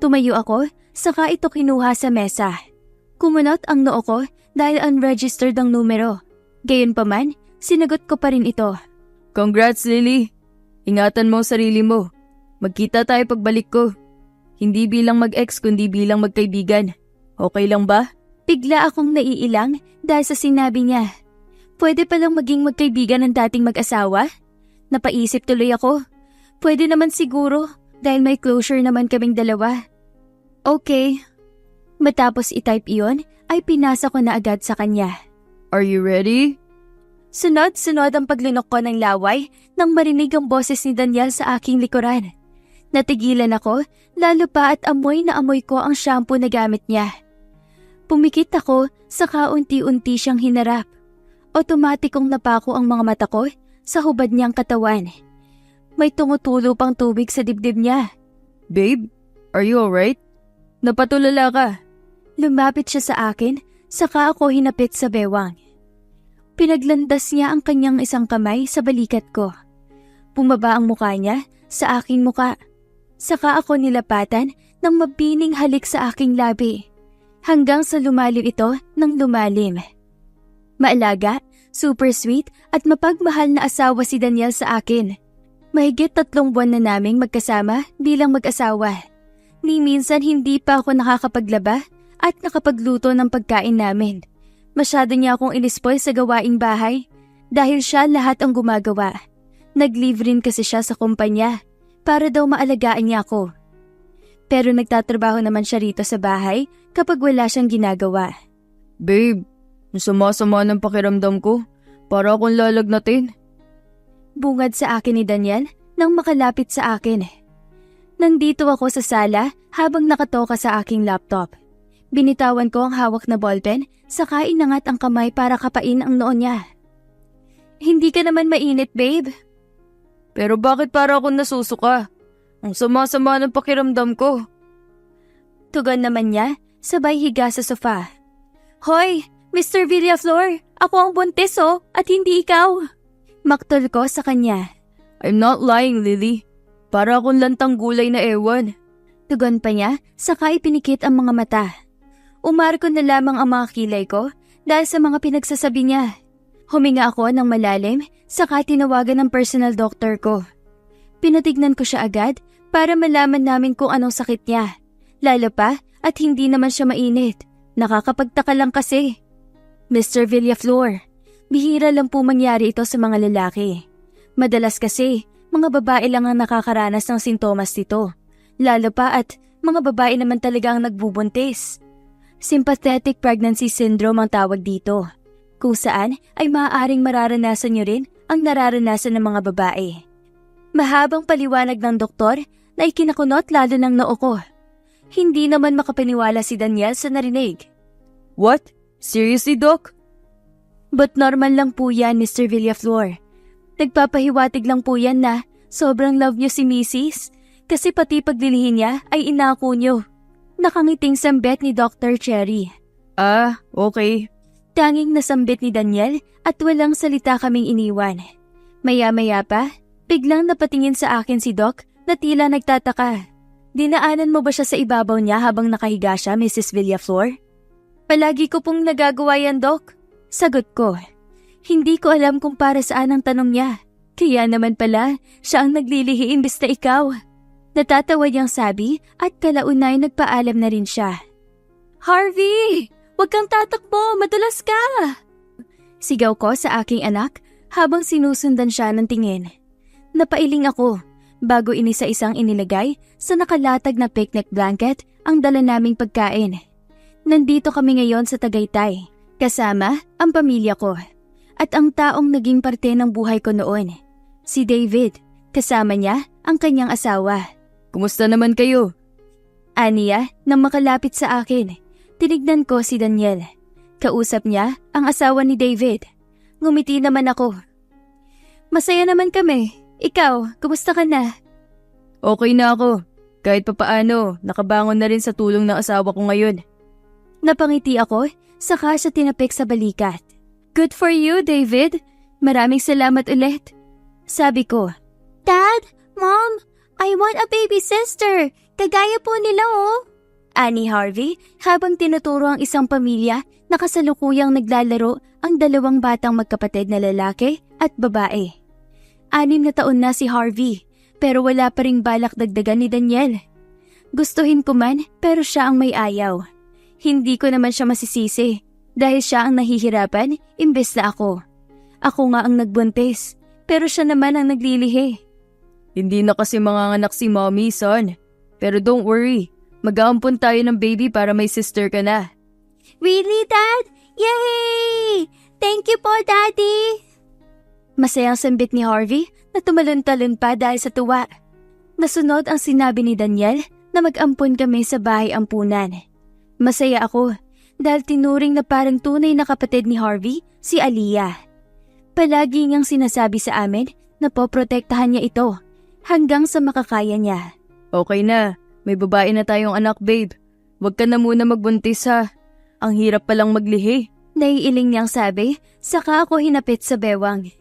Tumayo ako, saka ito kinuha sa mesa. Kumunot ang noo ko dahil unregistered ang numero. Gayunpaman, sinagot ko pa rin ito. Congrats, Lily. Ingatan mo ang sarili mo. Magkita tayo pagbalik ko. Hindi bilang mag-ex kundi bilang magkaibigan. Okay lang ba? Bigla akong naiilang dahil sa sinabi niya. Pwede palang maging magkaibigan ng dating mag-asawa? Napaisip tuloy ako. Pwede naman siguro dahil may closure naman kaming dalawa. Okay. Matapos i-type iyon ay pinasa ko na agad sa kanya. Are you ready? Sunod-sunod ang paglinok ko ng laway nang marinig ang boses ni Daniel sa aking likuran. Natigilan ako, lalo pa at amoy na amoy ko ang shampoo na gamit niya. Pumikit ako, saka unti-unti siyang hinarap. Otomatikong napako ang mga mata ko sa hubad niyang katawan. May tumutulo pang tubig sa dibdib niya. Babe, are you alright? Napatulala ka. Lumapit siya sa akin, saka ako hinapit sa bewang. Pinaglandas niya ang kanyang isang kamay sa balikat ko. Bumaba ang mukha niya sa aking muka. Saka ako nilapatan ng mabining halik sa aking labi. Hanggang sa lumalim ito ng lumalim. Maalaga, super sweet at mapagmahal na asawa si Daniel sa akin. Mahigit 3 buwan na naming magkasama bilang mag-asawa. Ni minsan hindi pa ako nakakapaglaba at nakapagluto ng pagkain namin. Masyado niya akong inispoil sa gawaing bahay dahil siya lahat ang gumagawa. Nag-leave rin kasi siya sa kumpanya para daw maalagaan niya ako. Pero nagtatrabaho naman siya rito sa bahay kapag wala siyang ginagawa. Babe, sama-sama ng pakiramdam ko. Para akong lalagnatin. Bungad sa akin ni Daniel nang makalapit sa akin. Nandito ako sa sala habang nakatoka sa aking laptop. Binitawan ko ang hawak na ballpen, saka inangat ang kamay para kapain ang noo niya. Hindi ka naman mainit, babe. Pero bakit para akong nasusuka? Ang sama-sama ng pakiramdam ko. Tugon naman niya, sabay higa sa sofa. Hoy, Mr. Villaflor, ako ang buntis at hindi ikaw. Maktol ko sa kanya. I'm not lying, Lily. Para akong lantang gulay na ewan. Tugon pa niya, saka ipinikit ang mga mata. Umarko na lamang ang mga kilay ko dahil sa mga pinagsasabi niya. Huminga ako ng malalim, saka tinawagan ng personal doctor ko. Pinatignan ko siya agad para malaman namin kung anong sakit niya. Lalo pa at hindi naman siya mainit. Nakakapagtaka lang kasi. Mr. Villaflor, bihira lang po mangyari ito sa mga lalaki. Madalas kasi, mga babae lang ang nakakaranas ng sintomas nito. Lalo pa at mga babae naman talaga ang nagbubuntis. Sympathetic pregnancy syndrome ang tawag dito, kung saan ay maaaring mararanasan nyo rin ang nararanasan ng mga babae. Mahabang paliwanag ng doktor na ikinakunot lalo ng noo ko. Hindi naman makapaniwala si Daniel sa narinig. What? Seriously, Doc? But normal lang po yan, Mr. Villaflor. Nagpapahiwatig lang po yan na sobrang love niyo si Mrs. Kasi pati paglilihin niya ay inako niyo. Nakangiting sambit ni Dr. Cherry. Ah, okay. Tanging nasambit ni Daniel at walang salita kaming iniwan. Maya-maya pa, biglang napatingin sa akin si Doc na tila nagtataka. Dinaanan mo ba siya sa ibabaw niya habang nakahiga siya, Mrs. Villaflor? Palagi ko pong nagagawa yan, Doc. Sagot ko. Hindi ko alam kung para saan ang tanong niya. Kaya naman pala, siya ang naglilihi imbes na ikaw. Natatawa niyang sabi at kalaunay nagpaalam na rin siya. Harvey! Huwag kang tatakbo! Madulas ka! Sigaw ko sa aking anak habang sinusundan siya ng tingin. Napailing ako bago inisa-isang inilagay sa nakalatag na picnic blanket ang dala naming pagkain. Nandito kami ngayon sa Tagaytay, kasama ang pamilya ko. At ang taong naging parte ng buhay ko noon, si David, kasama niya ang kanyang asawa. Kumusta naman kayo? Aniya nang makalapit sa akin, tinignan ko si Daniel. Kausap niya ang asawa ni David. Ngumiti naman ako. Masaya naman kami. Ikaw, kumusta ka na? Okay na ako. Kahit papaano, nakabangon na rin sa tulong ng asawa ko ngayon. Napangiti ako, saka siya tinapik sa balikat. Good for you, David. Maraming salamat ulit. Sabi ko, Dad, Mom, I want a baby sister. Kagaya po nila, oh. Ani Harvey, habang tinuturo ang isang pamilya na kasalukuyang naglalaro ang dalawang batang magkapatid na lalaki at babae. 6 na taon na si Harvey, pero wala pa ring balak dagdagan ni Daniel. Gustuhin ko man, pero siya ang may ayaw. Hindi ko naman siya masisisi, dahil siya ang nahihirapan imbes na ako. Ako nga ang nagbuntis, pero siya naman ang naglilihi. Hindi na kasi manganganak si Mommy, son. Pero don't worry, mag-aampon tayo ng baby para may sister ka na. Really, Dad? Yay! Thank you po, Daddy! Masayang sambit ni Harvey na tumalon-talon pa dahil sa tuwa. Nasunod ang sinabi ni Daniel na mag-ampon kami sa bahay ampunan. Masaya ako dahil tinuring na parang tunay na kapatid ni Harvey si Aliyah. Palagi niyang sinasabi sa amin na poprotektahan niya ito hanggang sa makakaya niya. Okay na, may babae na tayong anak, babe. Huwag ka na muna magbuntis ha. Ang hirap palang maglihi. Naiiling niyang sabi, saka ako hinapit sa bewang.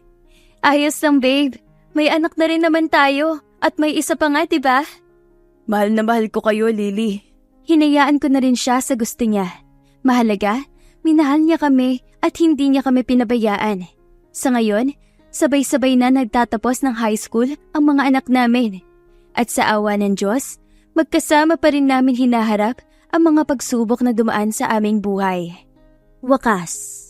Ayos lang, babe. May anak na rin naman tayo at may isa pa nga, diba? Mahal na mahal ko kayo, Lily. Hinayaan ko na rin siya sa gusto niya. Mahalaga, minahal niya kami at hindi niya kami pinabayaan. Sa ngayon, sabay-sabay na nagtatapos ng high school ang mga anak namin. At sa awa ng Diyos, magkasama pa rin namin hinaharap ang mga pagsubok na dumaan sa aming buhay. Wakas.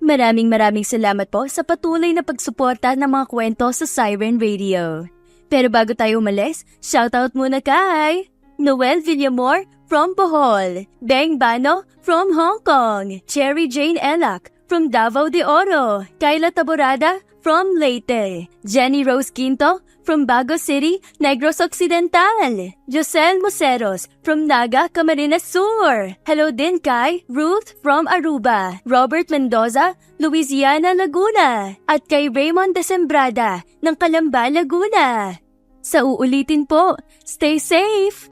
Maraming salamat po sa patuloy na pagsuporta ng mga kwento sa Siren Radio. Pero bago tayo umalis, shoutout muna kay Noel Villamor from Bohol, Beng Bano from Hong Kong, Cherry Jane Elac from Davao de Oro, Kayla Taborada from Leyte, Jenny Rose Quinto from Bago City, Negros Occidental, Josel Moseros from Naga, Camarines Sur. Hello din kay Ruth from Aruba, Robert Mendoza, Louisiana, Laguna, at kay Raymond Desembrada ng Calamba, Laguna. Sa uulitin po, stay safe!